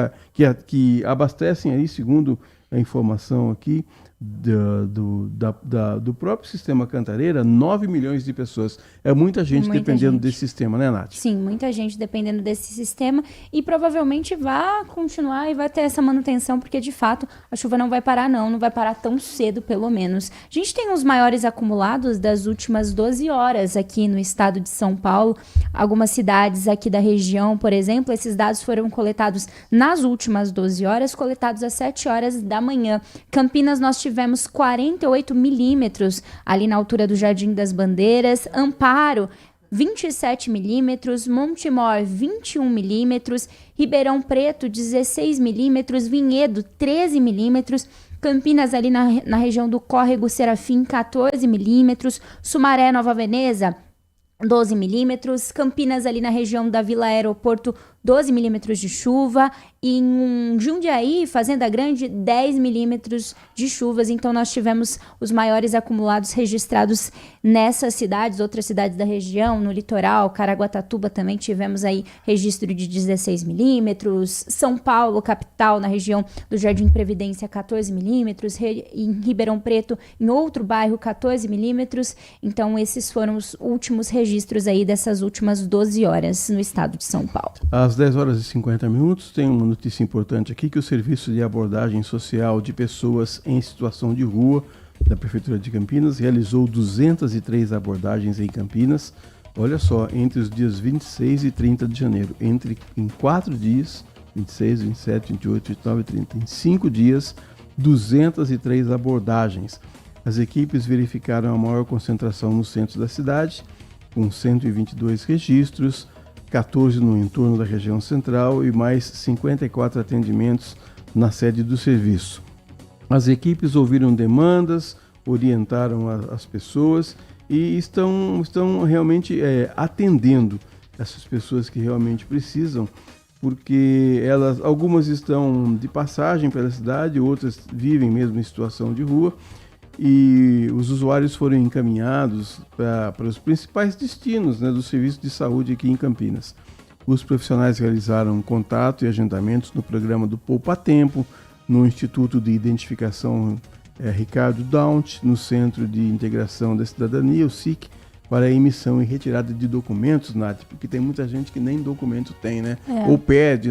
abastecem aí, segundo a informação aqui, do próprio sistema Cantareira, 9 milhões de pessoas. É muita gente dependendo desse sistema, né, Nath? Sim, muita gente dependendo desse sistema e provavelmente vai continuar e vai ter essa manutenção, porque de fato a chuva não vai parar não vai parar tão cedo pelo menos. A gente tem os maiores acumulados das últimas 12 horas aqui no estado de São Paulo. Algumas cidades aqui da região, por exemplo, esses dados foram coletados nas últimas 12 horas, coletados às 7 horas da manhã. Campinas, nós tivemos 48 milímetros ali na altura do Jardim das Bandeiras. Amparo, 27 milímetros. Montemor, 21 milímetros. Ribeirão Preto, 16 milímetros. Vinhedo, 13 milímetros. Campinas, ali na região do Córrego Serafim, 14 milímetros. Sumaré, Nova Veneza, 12 milímetros. Campinas, ali na região da Vila Aeroporto, 12 milímetros de chuva. E em Jundiaí, Fazenda Grande, 10 milímetros de chuvas. Então, nós tivemos os maiores acumulados registrados nessas cidades, outras cidades da região, no litoral, Caraguatatuba também tivemos aí registro de 16 milímetros. São Paulo, capital, na região do Jardim Previdência, 14 milímetros. Em Ribeirão Preto, em outro bairro, 14 milímetros. Então, esses foram os últimos registros aí dessas últimas 12 horas no estado de São Paulo. Às 10h50, tem uma notícia importante aqui, que o Serviço de Abordagem Social de Pessoas em Situação de Rua da Prefeitura de Campinas realizou 203 abordagens em Campinas, olha só, entre os dias 26 e 30 de janeiro, em 4 dias, 26, 27, 28, 29 e 30, em 5 dias, 203 abordagens. As equipes verificaram a maior concentração no centro da cidade, com 122 registros, 14 no entorno da região central e mais 54 atendimentos na sede do serviço. As equipes ouviram demandas, orientaram as pessoas e estão realmente atendendo essas pessoas que realmente precisam, porque algumas estão de passagem pela cidade, outras vivem mesmo em situação de rua, e os usuários foram encaminhados para os principais destinos, né, do serviço de saúde aqui em Campinas. Os profissionais realizaram contato e agendamentos no programa do Poupa Tempo, no Instituto de Identificação Ricardo Daunt, no Centro de Integração da Cidadania, o SIC, para a emissão e retirada de documentos, Nath, porque tem muita gente que nem documento tem, né? Ou perde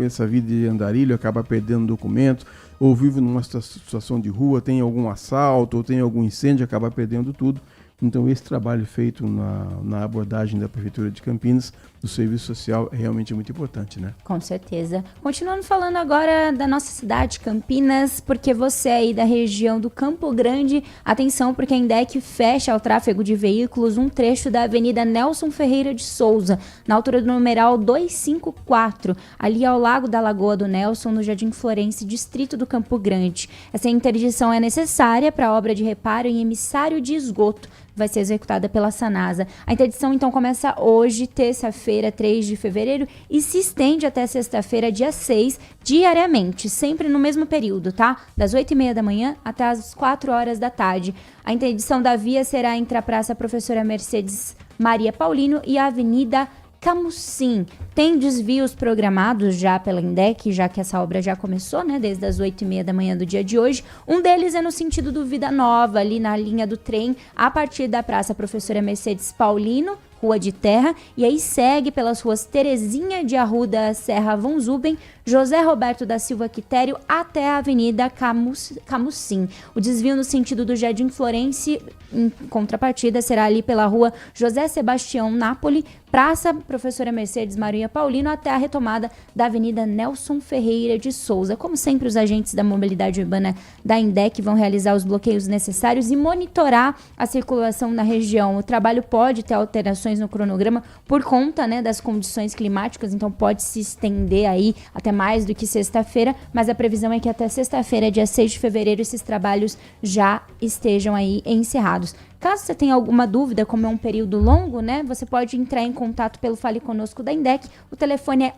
essa vida de andarilho, acaba perdendo documento, ou vive numa situação de rua, tem algum assalto, ou tem algum incêndio, acaba perdendo tudo. Então, esse trabalho feito na abordagem da Prefeitura de Campinas, do Serviço Social, é realmente muito importante, né? Com certeza. Continuando falando agora da nossa cidade, Campinas, porque você aí da região do Campo Grande, atenção, porque a INDEC fecha ao tráfego de veículos um trecho da Avenida Nelson Ferreira de Souza, na altura do numeral 254, ali ao Lago da Lagoa do Nelson, no Jardim Florense, distrito do Campo Grande. Essa interdição é necessária para a obra de reparo em emissário de esgoto, vai ser executada pela Sanasa. A interdição, então, começa hoje, terça-feira, 3 de fevereiro, e se estende até sexta-feira, dia 6, diariamente, sempre no mesmo período, tá? Das 8h30 da manhã até as 4 horas da tarde. A interdição da via será entre a Praça Professora Mercedes Maria Paulino e a Avenida Camusim. Tem desvios programados já pela INDEC, já que essa obra já começou, né, desde as 8h30 da manhã do dia de hoje. Um deles é no sentido do Vida Nova, ali na linha do trem, a partir da Praça Professora Mercedes Paulino, Rua de Terra, e aí segue pelas ruas Terezinha de Arruda, Serra Von Zuben, José Roberto da Silva Quitério, até a Avenida Camusim. O desvio no sentido do Jardim Florense, em contrapartida, será ali pela rua José Sebastião Napoli, Praça Professora Mercedes Maria Paulino, até a retomada da Avenida Nelson Ferreira de Souza. Como sempre, os agentes da mobilidade urbana da INDEC vão realizar os bloqueios necessários e monitorar a circulação na região. O trabalho pode ter alterações no cronograma por conta, né, das condições climáticas, então pode se estender aí até mais do que sexta-feira, mas a previsão é que até sexta-feira, dia 6 de fevereiro, esses trabalhos já estejam aí encerrados. Caso você tenha alguma dúvida, como é um período longo, né, você pode entrar em contato pelo Fale Conosco da INDEC. O telefone é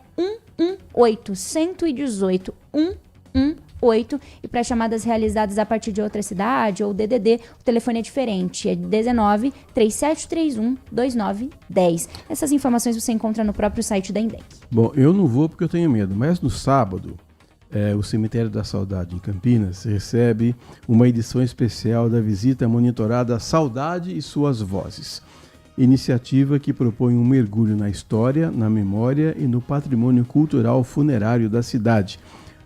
118 118, e para chamadas realizadas a partir de outra cidade ou DDD, o telefone é diferente, é 19 3731 2910. Essas informações você encontra no próprio site da INDEC. Bom, eu não vou porque eu tenho medo, mas no sábado, o Cemitério da Saudade em Campinas recebe uma edição especial da visita monitorada Saudade e Suas Vozes. Iniciativa que propõe um mergulho na história, na memória e no patrimônio cultural funerário da cidade.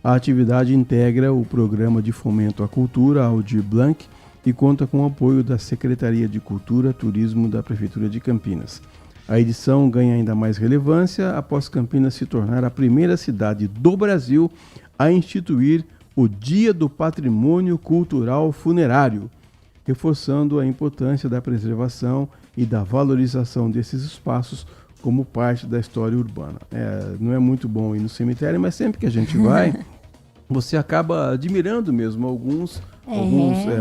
A atividade integra o Programa de Fomento à Cultura, Aldir Blanc, e conta com o apoio da Secretaria de Cultura e Turismo da Prefeitura de Campinas. A edição ganha ainda mais relevância após Campinas se tornar a primeira cidade do Brasil a instituir o Dia do Patrimônio Cultural Funerário, reforçando a importância da preservação e da valorização desses espaços como parte da história urbana. Não é muito bom ir no cemitério, mas sempre que a gente vai, você acaba admirando mesmo alguns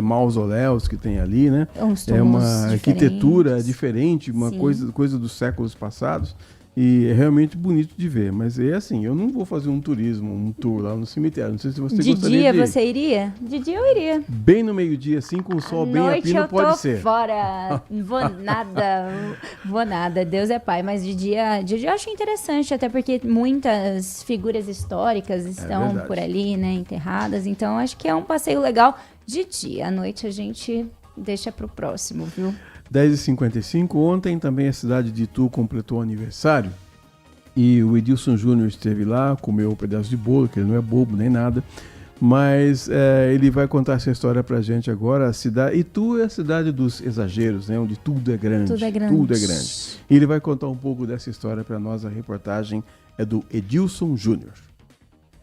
mausoléus que tem ali, né? É uma arquitetura diferente, uma coisa dos séculos passados, e é realmente bonito de ver. Mas é assim, eu não vou fazer um turismo, um tour lá no cemitério. Não sei se você gostaria de ir. De dia você iria? De dia eu iria. Bem no meio-dia, assim, com o sol bem a pino, pode ser. Fora, não vou nada, Deus é pai. Mas de dia eu acho interessante, até porque muitas figuras históricas estão por ali, né, enterradas. Então acho que é um passeio legal de dia. À noite a gente deixa pro próximo, viu? 10h55, ontem também a cidade de Itu completou aniversário e o Edilson Júnior esteve lá, comeu um pedaço de bolo, que ele não é bobo nem nada, mas ele vai contar essa história pra gente agora. Itu é a cidade dos exageros, né? Onde tudo é grande. Tudo é grande. E ele vai contar um pouco dessa história pra nós. A reportagem é do Edilson Júnior.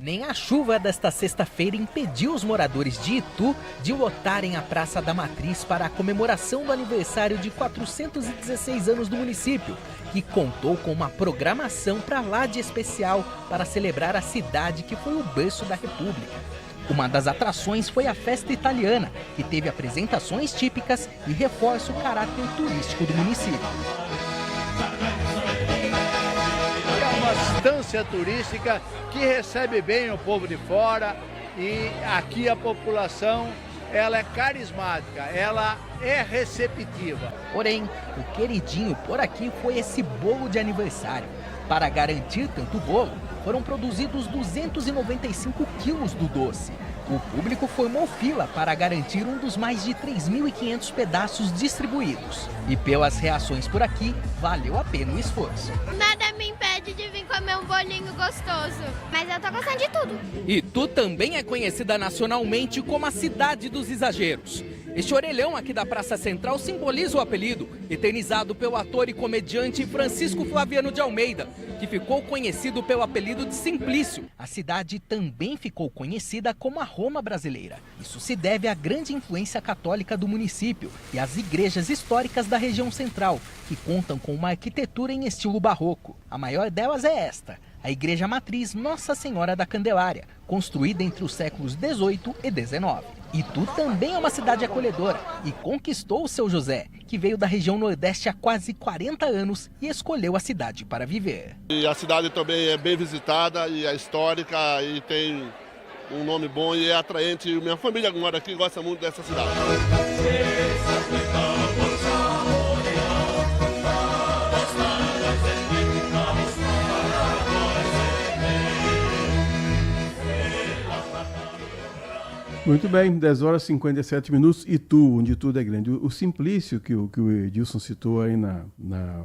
Nem a chuva desta sexta-feira impediu os moradores de Itu de lotarem a Praça da Matriz para a comemoração do aniversário de 416 anos do município, que contou com uma programação para lá de especial para celebrar a cidade que foi o berço da República. Uma das atrações foi a festa italiana, que teve apresentações típicas e reforça o caráter turístico do município. Estância turística que recebe bem o povo de fora, e aqui a população ela é carismática, ela é receptiva. Porém, o queridinho por aqui foi esse bolo de aniversário. Para garantir tanto bolo, foram produzidos 295 quilos do doce. O público formou fila para garantir um dos mais de 3.500 pedaços distribuídos. E pelas reações por aqui, valeu a pena o esforço. Nada me impede de vir comer um bolinho gostoso, mas eu tô gostando de tudo. Itu também é conhecida nacionalmente como a cidade dos exageros. Este orelhão aqui da Praça Central simboliza o apelido, eternizado pelo ator e comediante Francisco Flaviano de Almeida, que ficou conhecido pelo apelido de Simplício. A cidade também ficou conhecida como a Roma brasileira. Isso se deve à grande influência católica do município e às igrejas históricas da região central, que contam com uma arquitetura em estilo barroco. A maior delas é esta, a Igreja Matriz Nossa Senhora da Candelária, construída entre os séculos XVIII e XIX. Itu também é uma cidade acolhedora e conquistou o seu José, que veio da região Nordeste há quase 40 anos e escolheu a cidade para viver. E a cidade também é bem visitada e é histórica e tem um nome bom e é atraente. Minha família mora aqui gosta muito dessa cidade. Muito bem, 10 horas e 57 minutos, Itu, onde tudo é grande. O Simplício, que o Edilson citou aí na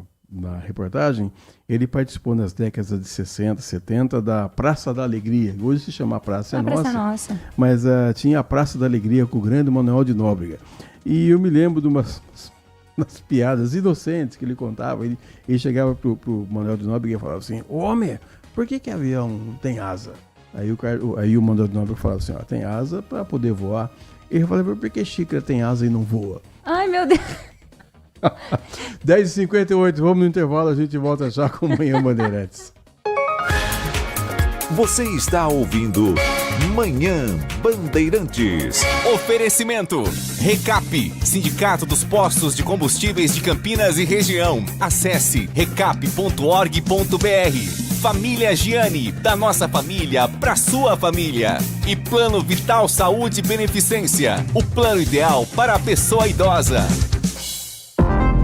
reportagem, ele participou nas décadas de 60, 70 da Praça da Alegria. Hoje se chama Praça Nossa. Mas tinha a Praça da Alegria com o grande Manuel de Nóbrega. E eu me lembro de umas piadas inocentes que ele contava. Ele chegava pro Manuel de Nóbrega e falava assim: homem, por que avião tem asa? Aí o Manuel de Nóbrega falava assim: tem asa para poder voar. Ele falava: por que xícara tem asa e não voa? Ai, meu Deus. 10h58, vamos no intervalo, a gente volta já com Manhã Bandeirantes. Você está ouvindo Manhã Bandeirantes. Oferecimento Recap, Sindicato dos Postos de Combustíveis de Campinas e Região. Acesse recap.org.br. Família Giani, da nossa família pra sua família. E Plano Vital Saúde e Beneficência, o plano ideal para a pessoa idosa.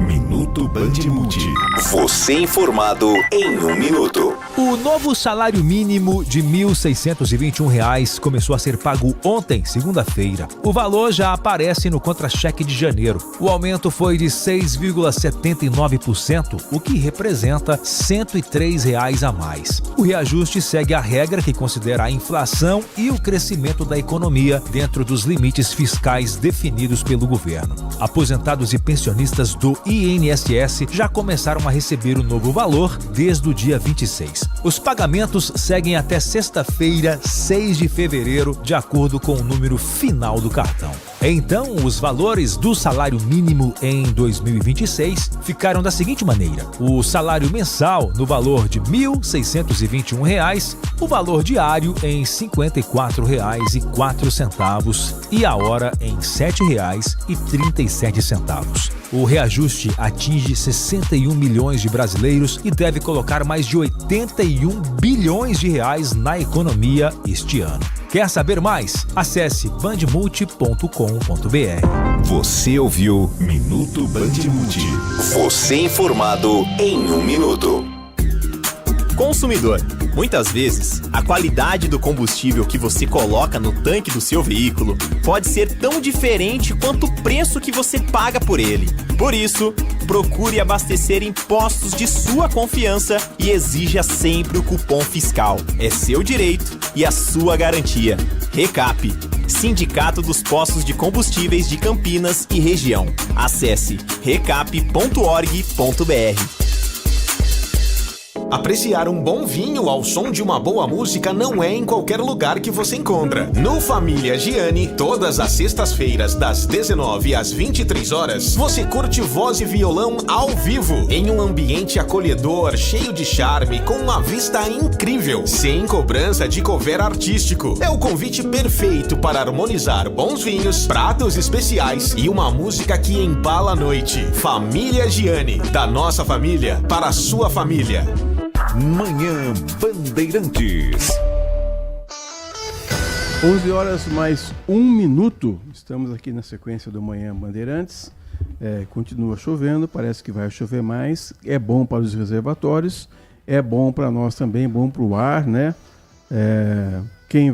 Minuto Bandmude. Você informado em 1 minuto. O novo salário mínimo de R$ 1.621 começou a ser pago ontem, segunda-feira. O valor já aparece no contra-cheque de janeiro. O aumento foi de 6,79%, o que representa R$ 103 a mais. O reajuste segue a regra que considera a inflação e o crescimento da economia dentro dos limites fiscais definidos pelo governo. Aposentados e pensionistas do INSS já começaram a receber o novo valor desde o dia 26. Os pagamentos seguem até sexta-feira, 6 de fevereiro, de acordo com o número final do cartão. Então, os valores do salário mínimo em 2026 ficaram da seguinte maneira: o salário mensal no valor de R$ 1.621, o valor diário em R$ 54,04 e a hora em R$ 7,37. O reajuste atinge 61 milhões de brasileiros e deve colocar mais de 81 bilhões de reais na economia este ano. Quer saber mais? Acesse bandmulti.com.br. Você ouviu Minuto Bandmude. Você informado em 1 minuto. Consumidor, muitas vezes, a qualidade do combustível que você coloca no tanque do seu veículo pode ser tão diferente quanto o preço que você paga por ele. Por isso, procure abastecer em postos de sua confiança e exija sempre o cupom fiscal. É seu direito e a sua garantia. Recap, Sindicato dos Postos de Combustíveis de Campinas e Região. Acesse recap.org.br. Apreciar um bom vinho ao som de uma boa música não é em qualquer lugar que você encontra. No Família Giani, todas as sextas-feiras, das 19 às 23 horas, você curte voz e violão ao vivo, em um ambiente acolhedor, cheio de charme, com uma vista incrível, sem cobrança de cover artístico. É o convite perfeito para harmonizar bons vinhos, pratos especiais e uma música que embala a noite. Família Giani, da nossa família para a sua família. Manhã Bandeirantes. 11 horas mais 1 minuto. Estamos aqui na sequência do Manhã Bandeirantes. Continua chovendo, parece que vai chover mais. É bom para os reservatórios. é bom para nós também, bom para o ar, né? Quem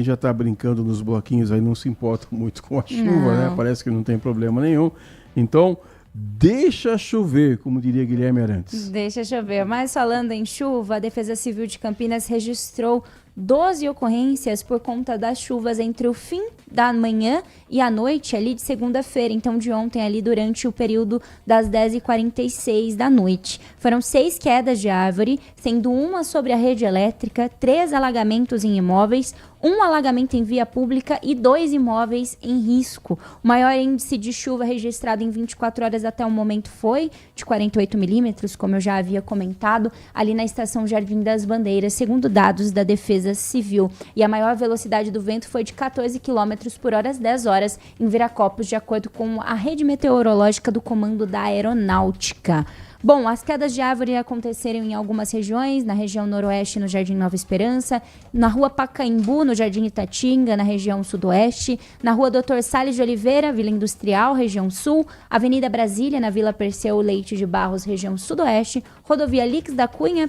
já está brincando nos bloquinhos aí não se importa muito com a chuva, né? Parece que não tem problema nenhum. Então, deixa chover, como diria Guilherme Arantes. Deixa chover. Mas falando em chuva, a Defesa Civil de Campinas registrou 12 ocorrências por conta das chuvas entre o fim da manhã e a noite ali de segunda-feira, então de ontem ali durante o período das 10h46 da noite. Foram 6 quedas de árvore, sendo uma sobre a rede elétrica, 3 alagamentos em imóveis, 1 alagamento em via pública e 2 imóveis em risco. O maior índice de chuva registrado em 24 horas até o momento foi de 48 milímetros, como eu já havia comentado, ali na estação Jardim das Bandeiras, segundo dados da Defesa Civil. E a maior velocidade do vento foi de 14 km por hora às 10 horas em Viracopos, de acordo com a rede meteorológica do Comando da Aeronáutica. Bom, as quedas de árvore aconteceram em algumas regiões, na região noroeste, no Jardim Nova Esperança, na rua Pacaembu, no Jardim Itatinga, na região sudoeste, na rua Dr. Salles de Oliveira, Vila Industrial, região sul, Avenida Brasília, na Vila Perseu Leite de Barros, região sudoeste, rodovia Lix da Cunha,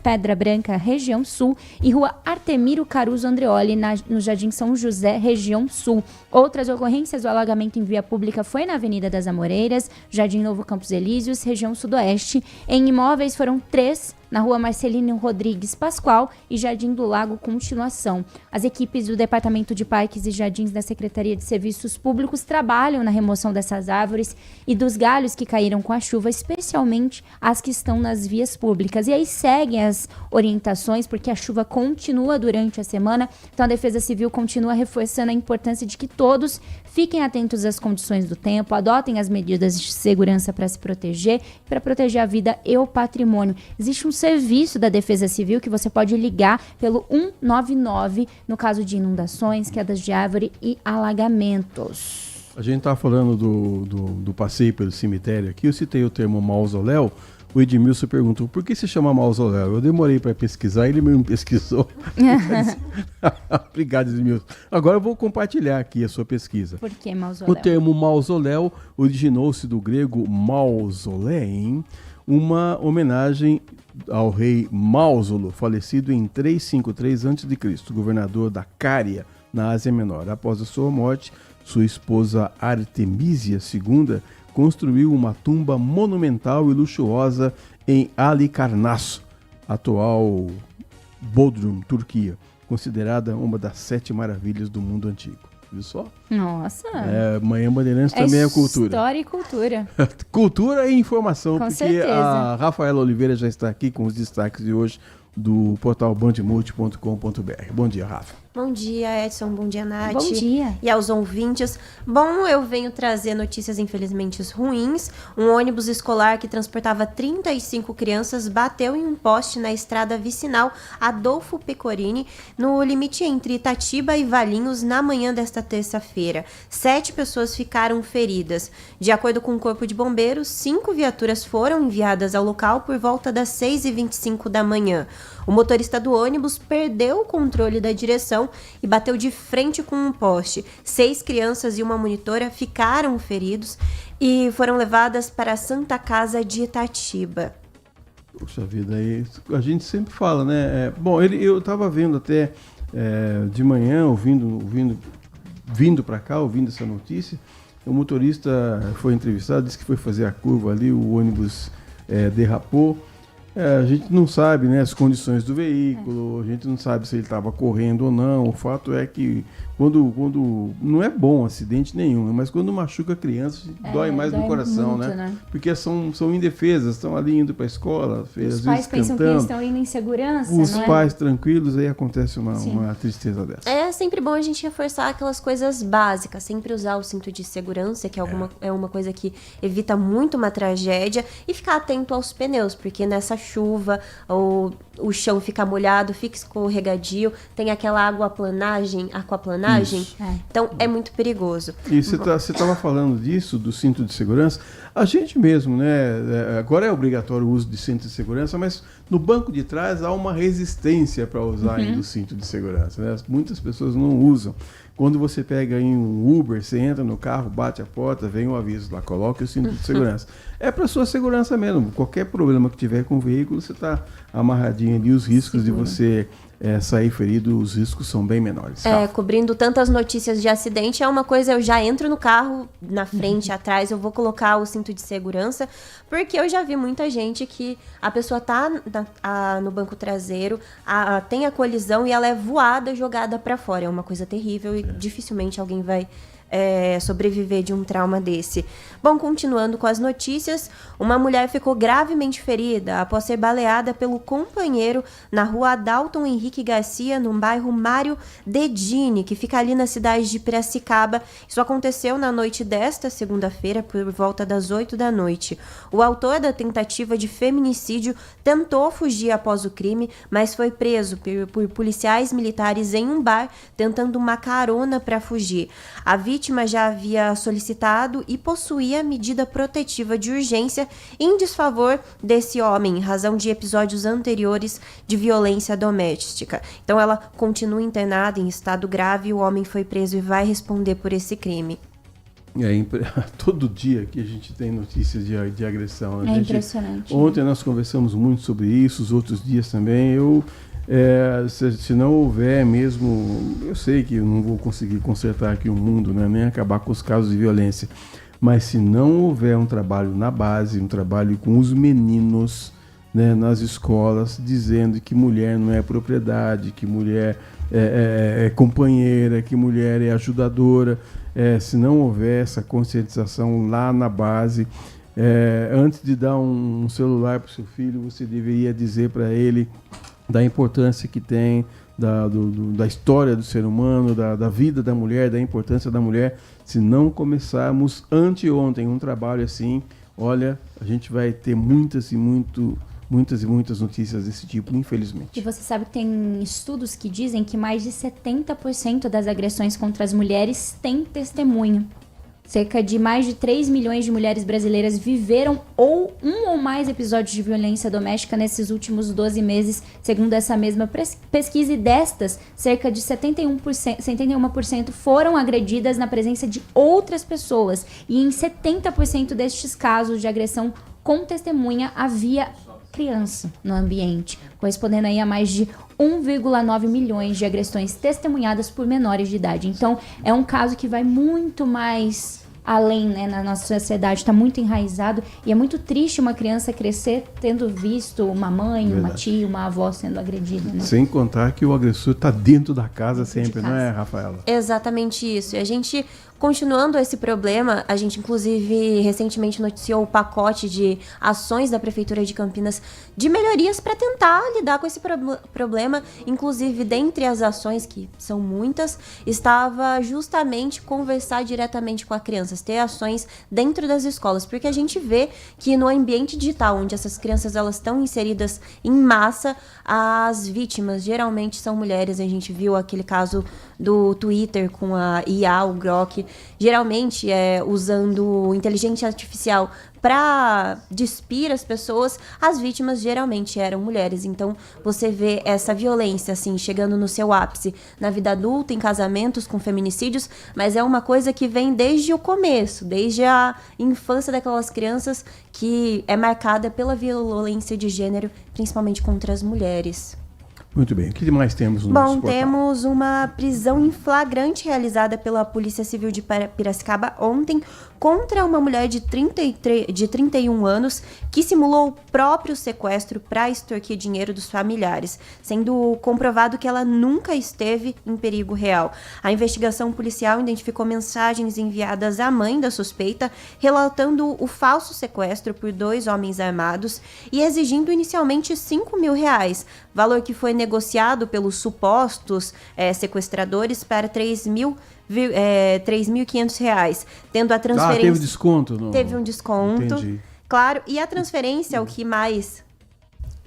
Pedra Branca, região sul, e rua Artemiro Caruso Andreoli, no Jardim São José, região sul. Outras ocorrências, o alagamento em via pública foi na Avenida das Amoreiras, Jardim Novo Campos Elíseos, região sudoeste. Em imóveis foram 3 na rua Marcelino Rodrigues Pascoal e Jardim do Lago Continuação. As equipes do Departamento de Parques e Jardins da Secretaria de Serviços Públicos trabalham na remoção dessas árvores e dos galhos que caíram com a chuva, especialmente as que estão nas vias públicas. E aí seguem as orientações, porque a chuva continua durante a semana, então a Defesa Civil continua reforçando a importância de que todos fiquem atentos às condições do tempo, adotem as medidas de segurança para se proteger, para proteger a vida e o patrimônio. Existe um serviço da Defesa Civil que você pode ligar pelo 199 no caso de inundações, quedas de árvore e alagamentos. A gente está falando do passeio pelo cemitério aqui, eu citei o termo mausoléu. O Edmilson perguntou, por que se chama mausoléu? Eu demorei para pesquisar, ele mesmo pesquisou. Obrigado, Edmilson. Agora eu vou compartilhar aqui a sua pesquisa. Por que mausoléu? O termo mausoléu originou-se do grego mausolein, uma homenagem ao rei Mausulo, falecido em 353 a.C., governador da Cária, na Ásia Menor. Após a sua morte, sua esposa Artemísia II construiu uma tumba monumental e luxuosa em Halikarnasso, atual Bodrum, Turquia, considerada uma das 7 maravilhas do mundo antigo. Viu só? Nossa! Manhã Bandeirantes também é cultura. História e cultura. Cultura e informação, com porque certeza. A Rafaela Oliveira já está aqui com os destaques de hoje do portal bandmulti.com.br. Bom dia, Rafa. Bom dia, Edson. Bom dia, Nath. Bom dia. E aos ouvintes. Bom, eu venho trazer notícias infelizmente ruins. Um ônibus escolar que transportava 35 crianças bateu em um poste na estrada vicinal Adolfo Pecorini, no limite entre Itatiba e Valinhos, na manhã desta terça-feira. 7 pessoas ficaram feridas. De acordo com o Corpo de Bombeiros, 5 viaturas foram enviadas ao local por volta das 6h25 da manhã. O motorista do ônibus perdeu o controle da direção e bateu de frente com um poste. 6 crianças e uma monitora ficaram feridos e foram levadas para a Santa Casa de Itatiba. Poxa vida, aí a gente sempre fala, né? Bom, eu estava vendo até de manhã, vindo para cá, ouvindo essa notícia. O motorista foi entrevistado, disse que foi fazer a curva ali, o ônibus derrapou. A gente não sabe, né, as condições do veículo, a gente não sabe se ele estava correndo ou não. O fato é que quando não é bom acidente nenhum, mas quando machuca a criança, dói mais no coração, muito, né? Porque são indefesas, estão ali indo para a escola, às vezes cantando. Os pais pensam que eles estão indo em segurança, os pais tranquilos, aí acontece uma tristeza dessa. É sempre bom a gente reforçar aquelas coisas básicas, sempre usar o cinto de segurança, que é uma coisa que evita muito uma tragédia, e ficar atento aos pneus, porque nessa chuva o chão fica molhado, fica escorregadio, tem aquela aquaplanagem, então é muito perigoso. E você estava falando disso, do cinto de segurança, a gente mesmo, né, agora é obrigatório o uso de cinto de segurança, mas no banco de trás há uma resistência para usar ainda o cinto de segurança, né? Muitas pessoas não usam. Quando você pega em um Uber, você entra no carro, bate a porta, vem o aviso lá, coloque o cinto de segurança. É para sua segurança mesmo. Qualquer problema que tiver com o veículo, você está amarradinho ali. Os riscos de você sair ferido, os riscos são bem menores. Cobrindo tantas notícias de acidente, é uma coisa, eu já entro no carro, na frente, atrás, eu vou colocar o cinto de segurança, porque eu já vi muita gente que a pessoa tá no banco traseiro, tem a colisão e ela é voada, jogada para fora. É uma coisa terrível e dificilmente alguém vai sobreviver de um trauma desse. Bom, continuando com as notícias, uma mulher ficou gravemente ferida após ser baleada pelo companheiro na rua Adalton Henrique Garcia, no bairro Mário Dedini, que fica ali na cidade de Piracicaba. Isso aconteceu na noite desta segunda-feira, por volta das 8 da noite. O autor da tentativa de feminicídio tentou fugir após o crime, mas foi preso por policiais militares em um bar, tentando uma carona para fugir. A vítima já havia solicitado e possuía medida protetiva de urgência em desfavor desse homem, em razão de episódios anteriores de violência doméstica. Então ela continua internada em estado grave, o homem foi preso e vai responder por esse crime. Todo dia que a gente tem notícias de agressão. Impressionante. Ontem nós conversamos muito sobre isso, os outros dias também. Se não houver mesmo, eu sei que eu não vou conseguir consertar aqui o mundo, né, nem acabar com os casos de violência, mas se não houver um trabalho na base, um trabalho com os meninos, né, nas escolas, dizendo que mulher não é propriedade, que mulher é companheira, que mulher é ajudadora, se não houver essa conscientização lá na base, antes de dar um celular para o seu filho, você deveria dizer para ele da importância que tem, da história do ser humano, da vida da mulher, da importância da mulher. Se não começarmos anteontem um trabalho assim, olha, a gente vai ter muitas e muitas notícias desse tipo, infelizmente. E você sabe que tem estudos que dizem que mais de 70% das agressões contra as mulheres têm testemunho. Cerca de mais de 3 milhões de mulheres brasileiras viveram um ou mais episódios de violência doméstica nesses últimos 12 meses, segundo essa mesma pesquisa, e destas, cerca de 71% foram agredidas na presença de outras pessoas. E em 70% destes casos de agressão com testemunha havia criança no ambiente, correspondendo aí a mais de 1,9 milhões de agressões testemunhadas por menores de idade. Então, é um caso que vai muito mais além, né, na nossa sociedade, está muito enraizado, e é muito triste uma criança crescer tendo visto uma mãe, uma tia, uma avó sendo agredida, né? Sem contar que o agressor está dentro da casa sempre, não é, Rafaela? Exatamente isso. E a gente, continuando esse problema, a gente inclusive recentemente noticiou o pacote de ações da Prefeitura de Campinas de melhorias para tentar lidar com esse problema. Inclusive, dentre as ações, que são muitas, estava justamente conversar diretamente com as crianças, ter ações dentro das escolas, porque a gente vê que no ambiente digital, onde essas crianças elas estão inseridas em massa, as vítimas geralmente são mulheres. A gente viu aquele caso do Twitter com a IA, o Grok, geralmente usando inteligência artificial para despir as pessoas, as vítimas geralmente eram mulheres. Então você vê essa violência assim chegando no seu ápice na vida adulta, em casamentos com feminicídios, mas é uma coisa que vem desde o começo, desde a infância daquelas crianças, que é marcada pela violência de gênero, principalmente contra as mulheres. Muito bem. O que mais temos no nosso portal? Temos uma prisão em flagrante realizada pela Polícia Civil de Piracicaba ontem contra uma mulher de 31 anos que simulou o próprio sequestro para extorquir dinheiro dos familiares, sendo comprovado que ela nunca esteve em perigo real. A investigação policial identificou mensagens enviadas à mãe da suspeita, relatando o falso sequestro por 2 homens armados e exigindo inicialmente R$5 mil, valor que foi negociado pelos supostos sequestradores para R$3.500, tendo a transferência... teve desconto? Teve um desconto. Entendi. Claro, e a transferência, o que mais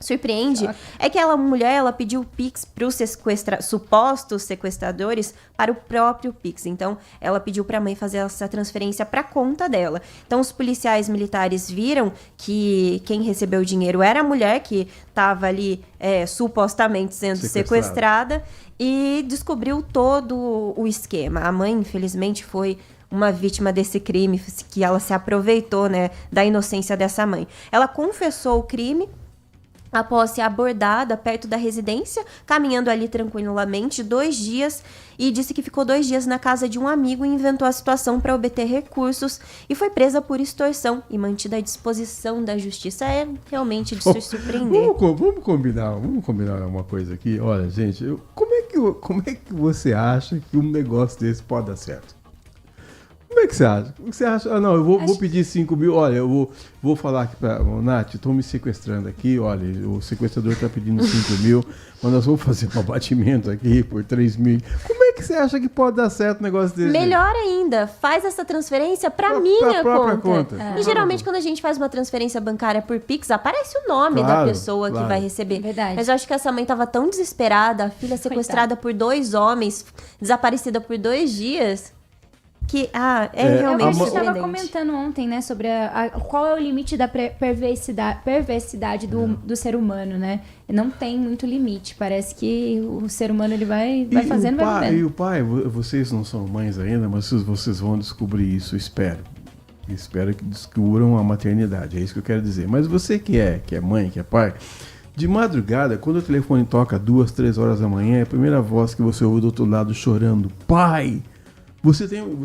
surpreende é que ela pediu o Pix para os supostos sequestradores para o próprio Pix. Então, ela pediu para a mãe fazer essa transferência para a conta dela. Então, os policiais militares viram que quem recebeu o dinheiro era a mulher que estava ali supostamente sendo sequestrada e descobriu todo o esquema. A mãe, infelizmente, foi uma vítima desse crime, que ela se aproveitou, né, da inocência dessa mãe. Ela confessou o crime após ser abordada perto da residência, caminhando ali tranquilamente 2 dias, e disse que ficou 2 dias na casa de um amigo e inventou a situação para obter recursos e foi presa por extorsão e mantida à disposição da justiça. É realmente de se surpreender. Vamos combinar uma coisa aqui. Olha, gente, como é que você acha que um negócio desse pode dar certo? Como é que você acha? O que você acha? Ah, não, eu vou pedir 5 mil. Olha, eu vou falar aqui pra Nath, estão me sequestrando aqui. Olha, o sequestrador está pedindo 5 mil, mas nós vamos fazer um abatimento aqui por 3 mil. Como é que você acha que pode dar certo um negócio desse? Melhor ainda, faz essa transferência para minha própria conta. E geralmente quando a gente faz uma transferência bancária por Pix, aparece o nome da pessoa que vai receber. Verdade. Mas eu acho que essa mãe estava tão desesperada, a filha sequestrada por 2 homens, desaparecida por 2 dias... que realmente a gente estava comentando ontem, né, sobre qual é o limite da perversidade do ser humano, né? Não tem muito limite. Parece que o ser humano ele vai fazendo, vai vivendo. E o pai, vocês não são mães ainda, mas vocês vão descobrir isso, espero. Espero que descubram a maternidade, é isso que eu quero dizer. Mas você que é mãe, que é pai, de madrugada, quando o telefone toca 2, 3 horas da manhã, é a primeira voz que você ouve do outro lado chorando, pai! Primeiro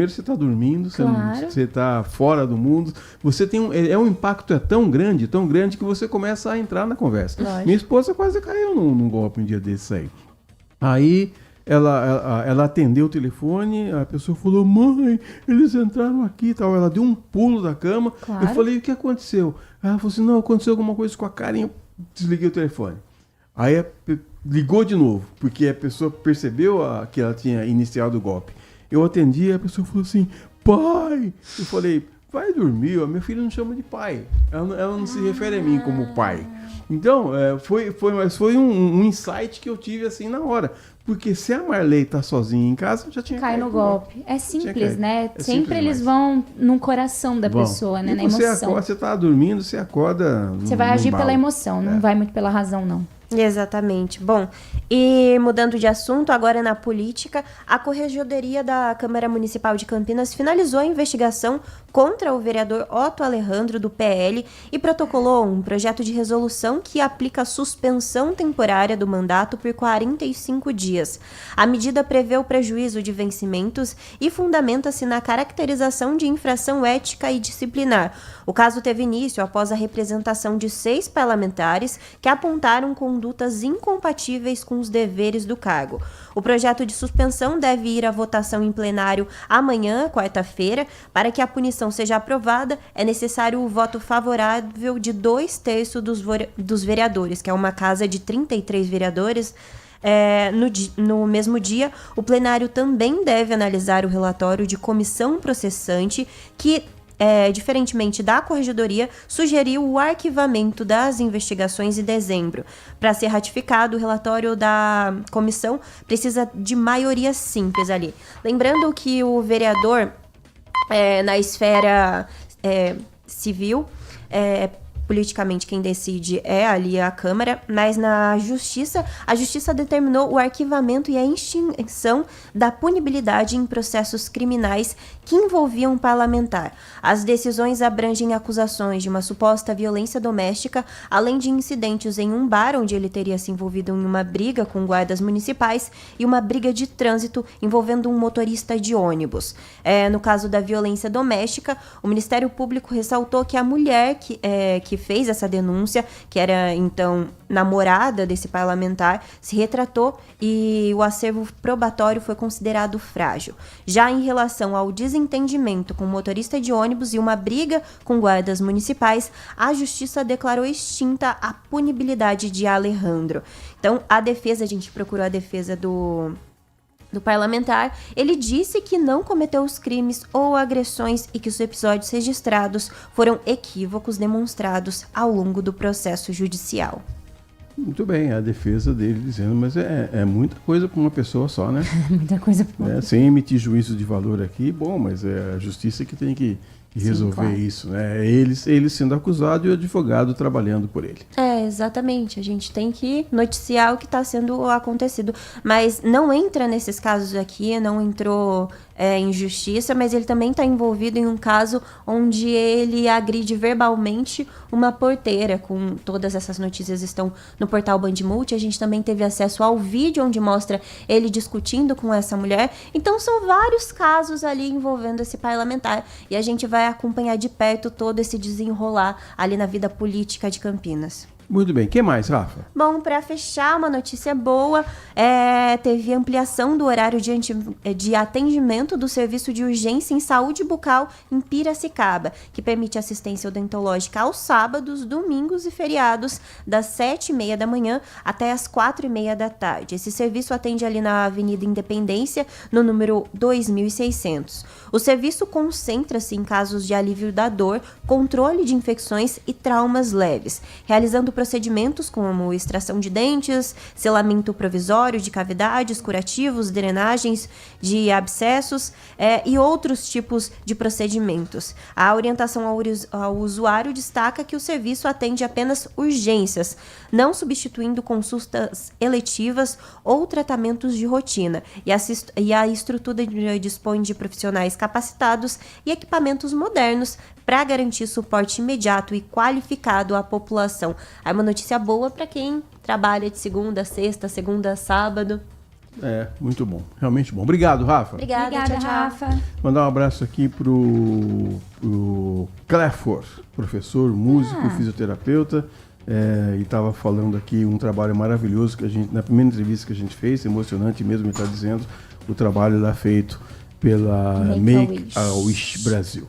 você está dormindo, claro. Você está fora do mundo, você tem um impacto tão grande que você começa a entrar na conversa. Lógico. Minha esposa quase caiu num golpe um dia desses aí. Aí ela atendeu o telefone, a pessoa falou, mãe, eles entraram aqui e tal. Ela deu um pulo da cama. Claro. Eu falei, o que aconteceu? Ela falou assim, não, aconteceu alguma coisa com a Karen. Eu desliguei o telefone. Aí ligou de novo, porque a pessoa percebeu que ela tinha iniciado o golpe. Eu atendi e a pessoa falou assim, pai! Eu falei, vai dormir, minha filha não chama de pai. Ela não se refere a mim como pai. Então, foi um insight que eu tive assim na hora. Porque se a Marley tá sozinha em casa, já tinha caído no golpe. É simples, né? É sempre simples eles vão no coração da pessoa, né? Na emoção. Você tá dormindo, você acorda... Você vai agir pela emoção, não vai muito pela razão, não. Exatamente. Bom, e mudando de assunto, agora na política, a Corregedoria da Câmara Municipal de Campinas finalizou a investigação contra o vereador Otto Alejandro, do PL, e protocolou um projeto de resolução que aplica a suspensão temporária do mandato por 45 dias. A medida prevê o prejuízo de vencimentos e fundamenta-se na caracterização de infração ética e disciplinar. O caso teve início após a representação de 6 parlamentares que apontaram condutas incompatíveis com os deveres do cargo. O projeto de suspensão deve ir à votação em plenário amanhã, quarta-feira. Para que a punição seja aprovada, é necessário o voto favorável de 2/3 dos vereadores, que é uma casa de 33 vereadores. No mesmo dia, o plenário também deve analisar o relatório de comissão processante que, diferentemente da Corregedoria, sugeriu o arquivamento das investigações em dezembro. Para ser ratificado, o relatório da comissão precisa de maioria simples ali. Lembrando que o vereador, na esfera civil, politicamente quem decide é ali a Câmara, mas na Justiça, a Justiça determinou o arquivamento e a extinção da punibilidade em processos criminais que envolviam um parlamentar. As decisões abrangem acusações de uma suposta violência doméstica, além de incidentes em um bar onde ele teria se envolvido em uma briga com guardas municipais e uma briga de trânsito envolvendo um motorista de ônibus. No caso da violência doméstica, o Ministério Público ressaltou que a mulher que fez essa denúncia, que era então namorada desse parlamentar, se retratou e o acervo probatório foi considerado frágil. Já em relação ao desentendimento com o motorista de ônibus e uma briga com guardas municipais, a Justiça declarou extinta a punibilidade de Alejandro. Então, a gente procurou a defesa do do parlamentar, ele disse que não cometeu os crimes ou agressões e que os episódios registrados foram equívocos demonstrados ao longo do processo judicial. Muito bem, a defesa dele dizendo, mas é muita coisa para uma pessoa só, né? Muita coisa para uma pessoa. Sem emitir juízo de valor aqui, bom, mas é a justiça que tem que resolver. Sim, claro. Isso, né? Ele sendo acusado e o advogado trabalhando por ele. Exatamente. A gente tem que noticiar o que está sendo acontecido. Mas não entra nesses casos aqui, não entrou em justiça, mas ele também está envolvido em um caso onde ele agride verbalmente uma porteira. Com todas essas notícias estão no portal Bandmulti. A gente também teve acesso ao vídeo onde mostra ele discutindo com essa mulher. Então são vários casos ali envolvendo esse parlamentar. E a gente vai acompanhar de perto todo esse desenrolar ali na vida política de Campinas. Muito bem. O que mais, Rafa? Bom, para fechar, uma notícia boa, teve ampliação do horário de atendimento do serviço de urgência em saúde bucal em Piracicaba, que permite assistência odontológica aos sábados, domingos e feriados, das 7h30 da manhã até as 4h30 da tarde. Esse serviço atende ali na Avenida Independência, no número 2600. O serviço concentra-se em casos de alívio da dor, controle de infecções e traumas leves, realizando procedimentos como extração de dentes, selamento provisório de cavidades, curativos, drenagens de abscessos e outros tipos de procedimentos. A orientação ao usuário destaca que o serviço atende apenas urgências, não substituindo consultas eletivas ou tratamentos de rotina, e a estrutura dispõe de profissionais capacitados e equipamentos modernos para garantir suporte imediato e qualificado à população. É uma notícia boa para quem trabalha de segunda a sexta, segunda a sábado. Muito bom. Realmente bom. Obrigado, Rafa. Obrigada, tchau, tchau. Rafa. Mandar um abraço aqui pro Clefort, professor, músico, fisioterapeuta. E estava falando aqui um trabalho maravilhoso que a gente, na primeira entrevista que a gente fez, emocionante mesmo, ele está dizendo o trabalho lá feito pela Make-A-Wish Brasil.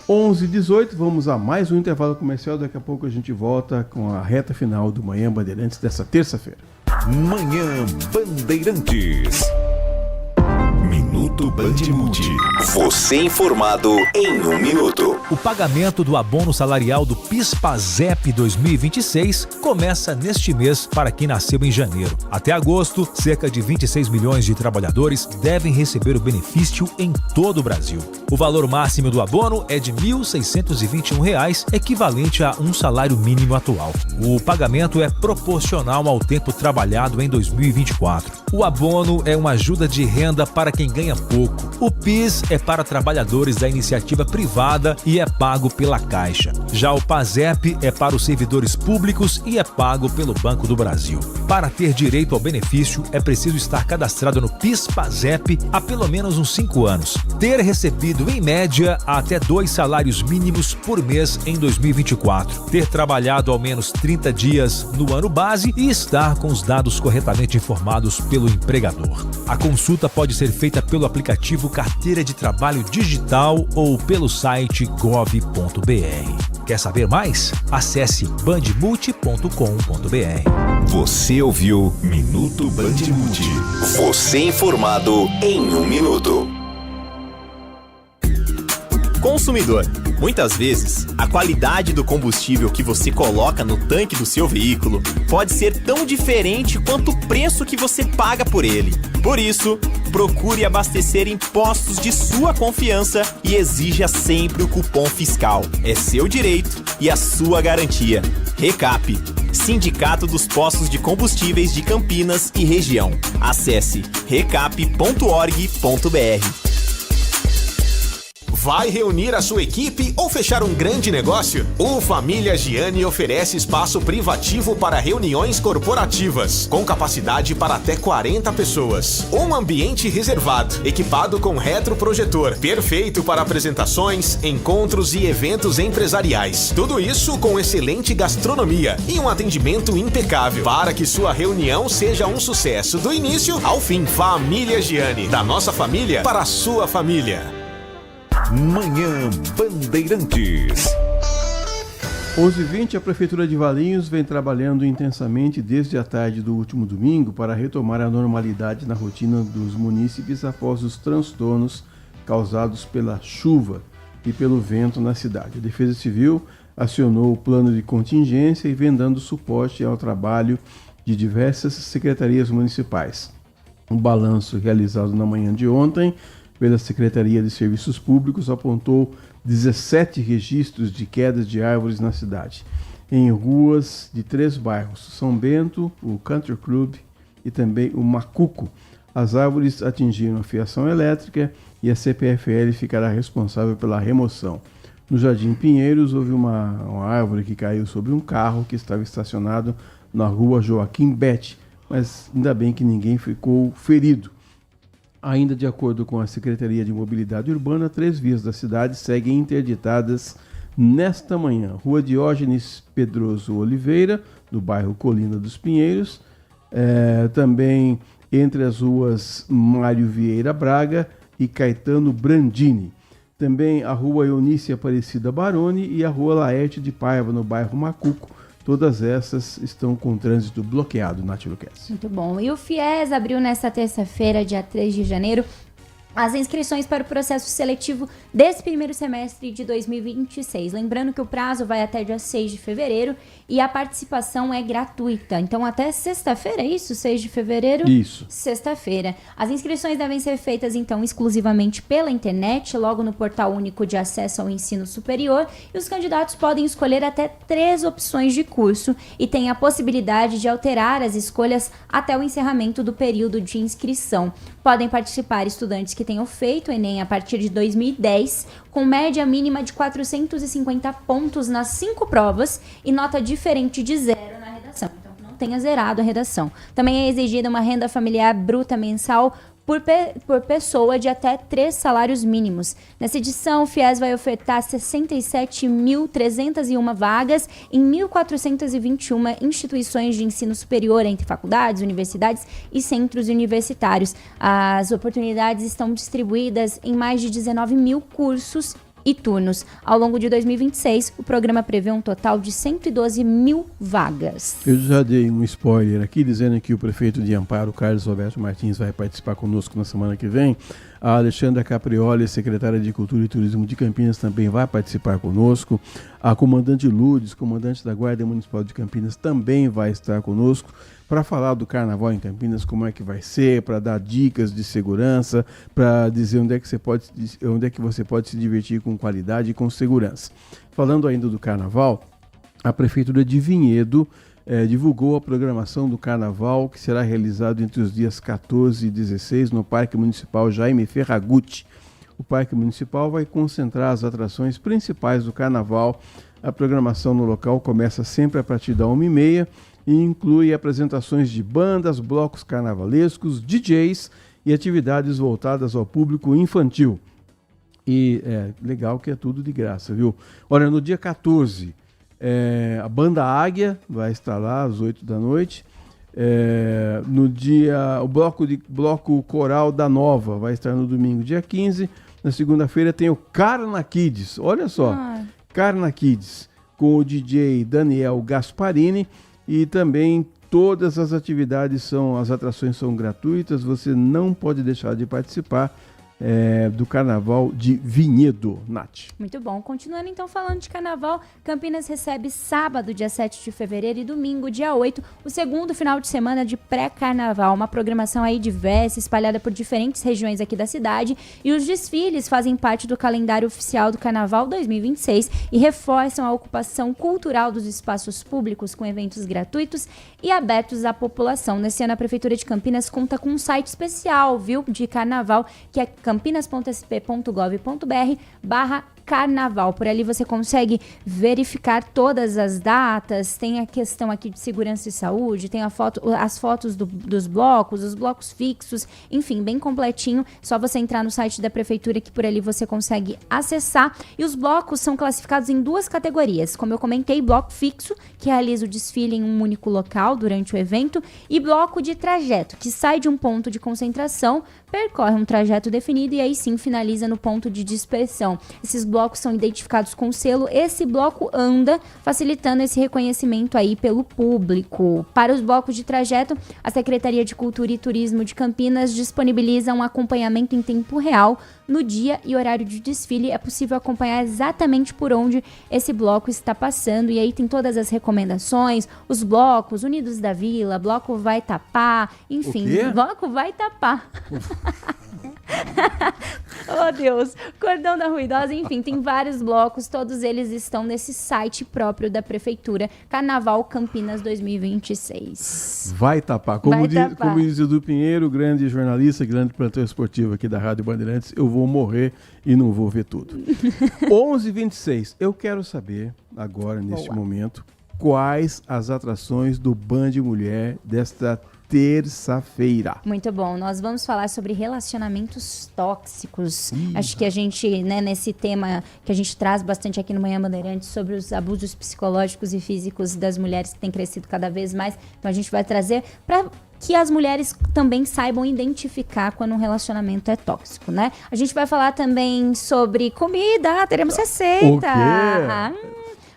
11h18, vamos a mais um intervalo comercial. Daqui a pouco a gente volta com a reta final do Manhã Bandeirantes dessa terça-feira. Manhã Bandeirantes. Minuto Bandmulti. Você informado em 1 minuto. O pagamento do abono salarial do PIS/PASEP 2026 começa neste mês para quem nasceu em janeiro. Até agosto, cerca de 26 milhões de trabalhadores devem receber o benefício em todo o Brasil. O valor máximo do abono é de R$ 1.621, equivalente a um salário mínimo atual. O pagamento é proporcional ao tempo trabalhado em 2024. O abono é uma ajuda de renda para quem ganha pouco. O PIS é para trabalhadores da iniciativa privada e é pago pela Caixa. Já o PASEP é para os servidores públicos e é pago pelo Banco do Brasil. Para ter direito ao benefício, é preciso estar cadastrado no PIS/PASEP há pelo menos uns 5 anos. Ter recebido, em média, até 2 salários mínimos por mês em 2024. Ter trabalhado ao menos 30 dias no ano base e estar com os dados corretamente informados pelo empregador. A consulta pode ser feita pelo aplicativo Carteira de Trabalho Digital ou pelo site gov.br. Quer saber mais? Acesse bandmulti.com.br. Você ouviu Minuto Bandmulti. Você informado em 1 minuto. Consumidor. Muitas vezes, a qualidade do combustível que você coloca no tanque do seu veículo pode ser tão diferente quanto o preço que você paga por ele. Por isso, procure abastecer em postos de sua confiança e exija sempre o cupom fiscal. É seu direito e a sua garantia. Recap, Sindicato dos Postos de Combustíveis de Campinas e Região. Acesse recap.org.br. Vai reunir a sua equipe ou fechar um grande negócio? O Família Giani oferece espaço privativo para reuniões corporativas, com capacidade para até 40 pessoas. Um ambiente reservado, equipado com retroprojetor, perfeito para apresentações, encontros e eventos empresariais. Tudo isso com excelente gastronomia e um atendimento impecável, para que sua reunião seja um sucesso do início ao fim. Família Giani, da nossa família para a sua família. Manhã Bandeirantes. 11h20, a Prefeitura de Valinhos vem trabalhando intensamente desde a tarde do último domingo para retomar a normalidade na rotina dos munícipes após os transtornos causados pela chuva e pelo vento na cidade. A Defesa Civil acionou o plano de contingência e vem dando suporte ao trabalho de diversas secretarias municipais. Um balanço realizado na manhã de ontem pela Secretaria de Serviços Públicos apontou 17 registros de quedas de árvores na cidade, em ruas de 3 bairros, São Bento, o Country Club e também o Macuco. As árvores atingiram a fiação elétrica e a CPFL ficará responsável pela remoção. No Jardim Pinheiros, houve uma árvore que caiu sobre um carro que estava estacionado na rua Joaquim Bete, mas ainda bem que ninguém ficou ferido. Ainda de acordo com a Secretaria de Mobilidade Urbana, 3 vias da cidade seguem interditadas nesta manhã. Rua Diógenes Pedroso Oliveira, do bairro Colina dos Pinheiros, também entre as ruas Mário Vieira Braga e Caetano Brandini. Também a rua Eunice Aparecida Baroni e a rua Laerte de Paiva, no bairro Macuco. Todas essas estão com trânsito bloqueado, Nath Luquez. Muito bom. E o FIES abriu nesta terça-feira, dia 3 de janeiro, as inscrições para o processo seletivo desse primeiro semestre de 2026. Lembrando que o prazo vai até dia 6 de fevereiro e a participação é gratuita. Então, até sexta-feira, é isso? 6 de fevereiro? Isso. Sexta-feira. As inscrições devem ser feitas, então, exclusivamente pela internet, logo no Portal Único de Acesso ao Ensino Superior, e os candidatos podem escolher até 3 opções de curso e têm a possibilidade de alterar as escolhas até o encerramento do período de inscrição. Podem participar estudantes que tenham feito o Enem a partir de 2010, com média mínima de 450 pontos nas 5 provas e nota diferente de 0 na redação. Então, não tenha zerado a redação. Também é exigida uma renda familiar bruta mensal por pessoa de até 3 salários mínimos. Nessa edição, o FIES vai ofertar 67.301 vagas em 1.421 instituições de ensino superior, entre faculdades, universidades e centros universitários. As oportunidades estão distribuídas em mais de 19 mil cursos e turnos. Ao longo de 2026, o programa prevê um total de 112 mil vagas. Eu já dei um spoiler aqui, dizendo que o prefeito de Amparo, Carlos Roberto Martins, vai participar conosco na semana que vem. A Alexandra Caprioli, secretária de Cultura e Turismo de Campinas, também vai participar conosco. A comandante Lourdes, comandante da Guarda Municipal de Campinas, também vai estar conosco para falar do carnaval em Campinas, como é que vai ser, para dar dicas de segurança, para dizer onde é que você pode se divertir com qualidade e com segurança. Falando ainda do carnaval, a Prefeitura de Vinhedo divulgou a programação do carnaval, que será realizado entre os dias 14 e 16 no Parque Municipal Jaime Ferragutti. O Parque Municipal vai concentrar as atrações principais do carnaval. A programação no local começa sempre a partir da 1h30 e inclui apresentações de bandas, blocos carnavalescos, DJs e atividades voltadas ao público infantil. E é legal que é tudo de graça, viu? Olha, no dia 14, a Banda Águia vai estar lá às 8 da noite. No dia, o bloco Coral da Nova vai estar no domingo, dia 15. Na segunda-feira tem o Carna Kids, olha só, Carna Kids, com o DJ Daniel Gasparini. E também todas as as atrações são gratuitas, você não pode deixar de participar do Carnaval de Vinhedo, Nath. Muito bom. Continuando então falando de carnaval, Campinas recebe sábado, dia 7 de fevereiro e domingo, dia 8, o segundo final de semana de pré-carnaval. Uma programação aí diversa, espalhada por diferentes regiões aqui da cidade, e os desfiles fazem parte do calendário oficial do Carnaval 2026 e reforçam a ocupação cultural dos espaços públicos com eventos gratuitos e abertos à população. Nesse ano, a Prefeitura de Campinas conta com um site especial, viu, de carnaval, que é campinas.sp.gov.br/carnaval. Por ali você consegue verificar todas as datas, tem a questão aqui de segurança e saúde, tem as fotos dos blocos, os blocos fixos, enfim, bem completinho. Só você entrar no site da Prefeitura que por ali você consegue acessar. E os blocos são classificados em 2 categorias. Como eu comentei, bloco fixo, que realiza o desfile em um único local durante o evento, e bloco de trajeto, que sai de um ponto de concentração, percorre um trajeto definido e aí sim finaliza no ponto de dispersão. Esses blocos blocos são identificados com selo, esse bloco anda, facilitando esse reconhecimento aí pelo público. Para os blocos de trajeto, a Secretaria de Cultura e Turismo de Campinas disponibiliza um acompanhamento em tempo real. No dia e horário de desfile, é possível acompanhar exatamente por onde esse bloco está passando. E aí tem todas as recomendações, os blocos, Unidos da Vila, Bloco Vai Tapar, enfim, Bloco Vai Tapar. Oh, Deus, Cordão da Ruidosa, enfim, tem vários blocos, todos eles estão nesse site próprio da Prefeitura, Carnaval Campinas 2026. Vai tapar. Como diz Edu Pinheiro, grande jornalista, grande plantão esportivo aqui da Rádio Bandeirantes, eu vou morrer e não vou ver tudo. 11h26, eu quero saber agora, neste momento, quais as atrações do Band Mulher desta terça-feira. Muito bom, nós vamos falar sobre relacionamentos tóxicos. Acho que a gente, né, nesse tema que a gente traz bastante aqui no Manhã Bandeirantes sobre os abusos psicológicos e físicos das mulheres que têm crescido cada vez mais, então a gente vai trazer para que as mulheres também saibam identificar quando um relacionamento é tóxico, né? A gente vai falar também sobre comida, teremos receita. O quê?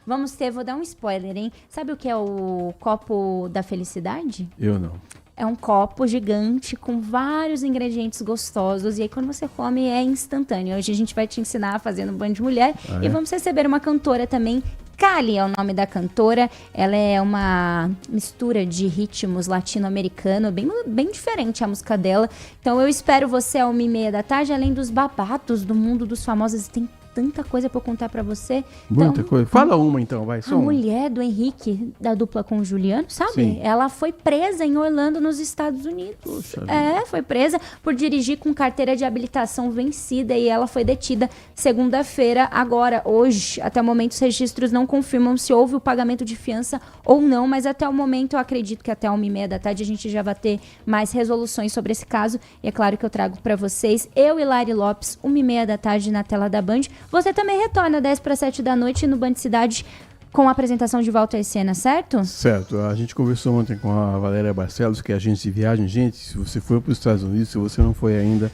Vamos ter, vou dar um spoiler, hein? Sabe o que é o copo da felicidade? Eu não. É um copo gigante com vários ingredientes gostosos. E aí, quando você come, é instantâneo. Hoje a gente vai te ensinar a fazer no Band Mulher. E vamos receber uma cantora também. Kali é o nome da cantora. Ela é uma mistura de ritmos latino-americano. Bem diferente a música dela. Então, eu espero você às 1h30 além dos babados do mundo dos famosos. Tem tanta coisa pra eu contar pra você. Muita coisa. Fala uma então, vai. A mulher do Henrique, da dupla com o Juliano, sabe? Sim. Ela foi presa em Orlando, nos Estados Unidos. Poxa, foi presa por dirigir com carteira de habilitação vencida e ela foi detida segunda-feira. Agora, hoje, até o momento, os registros não confirmam se houve o pagamento de fiança ou não, mas até o momento eu acredito que até 1h30 a gente já vai ter mais resoluções sobre esse caso. E é claro que eu trago pra vocês, eu e Lari Lopes, 1h30 na tela da Band. Você também retorna 10h para 7h no Band Cidade com a apresentação de Walter Senna, certo? Certo. A gente conversou ontem com a Valéria Barcelos, que é agente de viagem. Gente, se você for para os Estados Unidos, se você não foi ainda,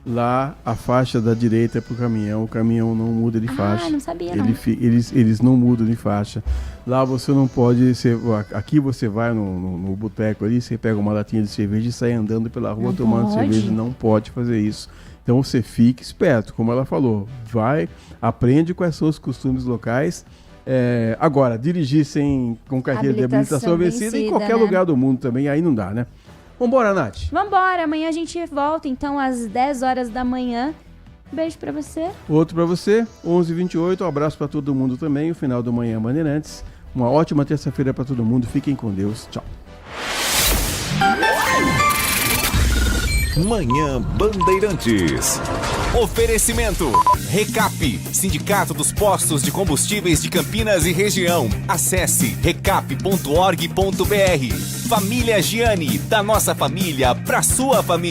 lá a faixa da direita é para o caminhão não muda de faixa. Ah, não sabia Eles não mudam de faixa. Lá você não pode... Aqui você vai no boteco ali, você pega uma latinha de cerveja e sai andando pela rua tomando cerveja. Não pode fazer isso. Então você fique esperto, como ela falou, aprende quais são os costumes locais. Agora, dirigir com carteira de habilitação vencida em qualquer lugar do mundo também, aí não dá, né? Vambora, Nath. Vambora, amanhã a gente volta, então, às 10h da manhã. Beijo pra você. Outro pra você, 11h28, um abraço pra todo mundo também, o final do Manhã Bandeirantes. Uma ótima terça-feira pra todo mundo, fiquem com Deus, tchau. Manhã Bandeirantes. Oferecimento. Recap, Sindicato dos Postos de Combustíveis de Campinas e Região. Acesse recap.org.br. Família Giani, da nossa família pra sua família.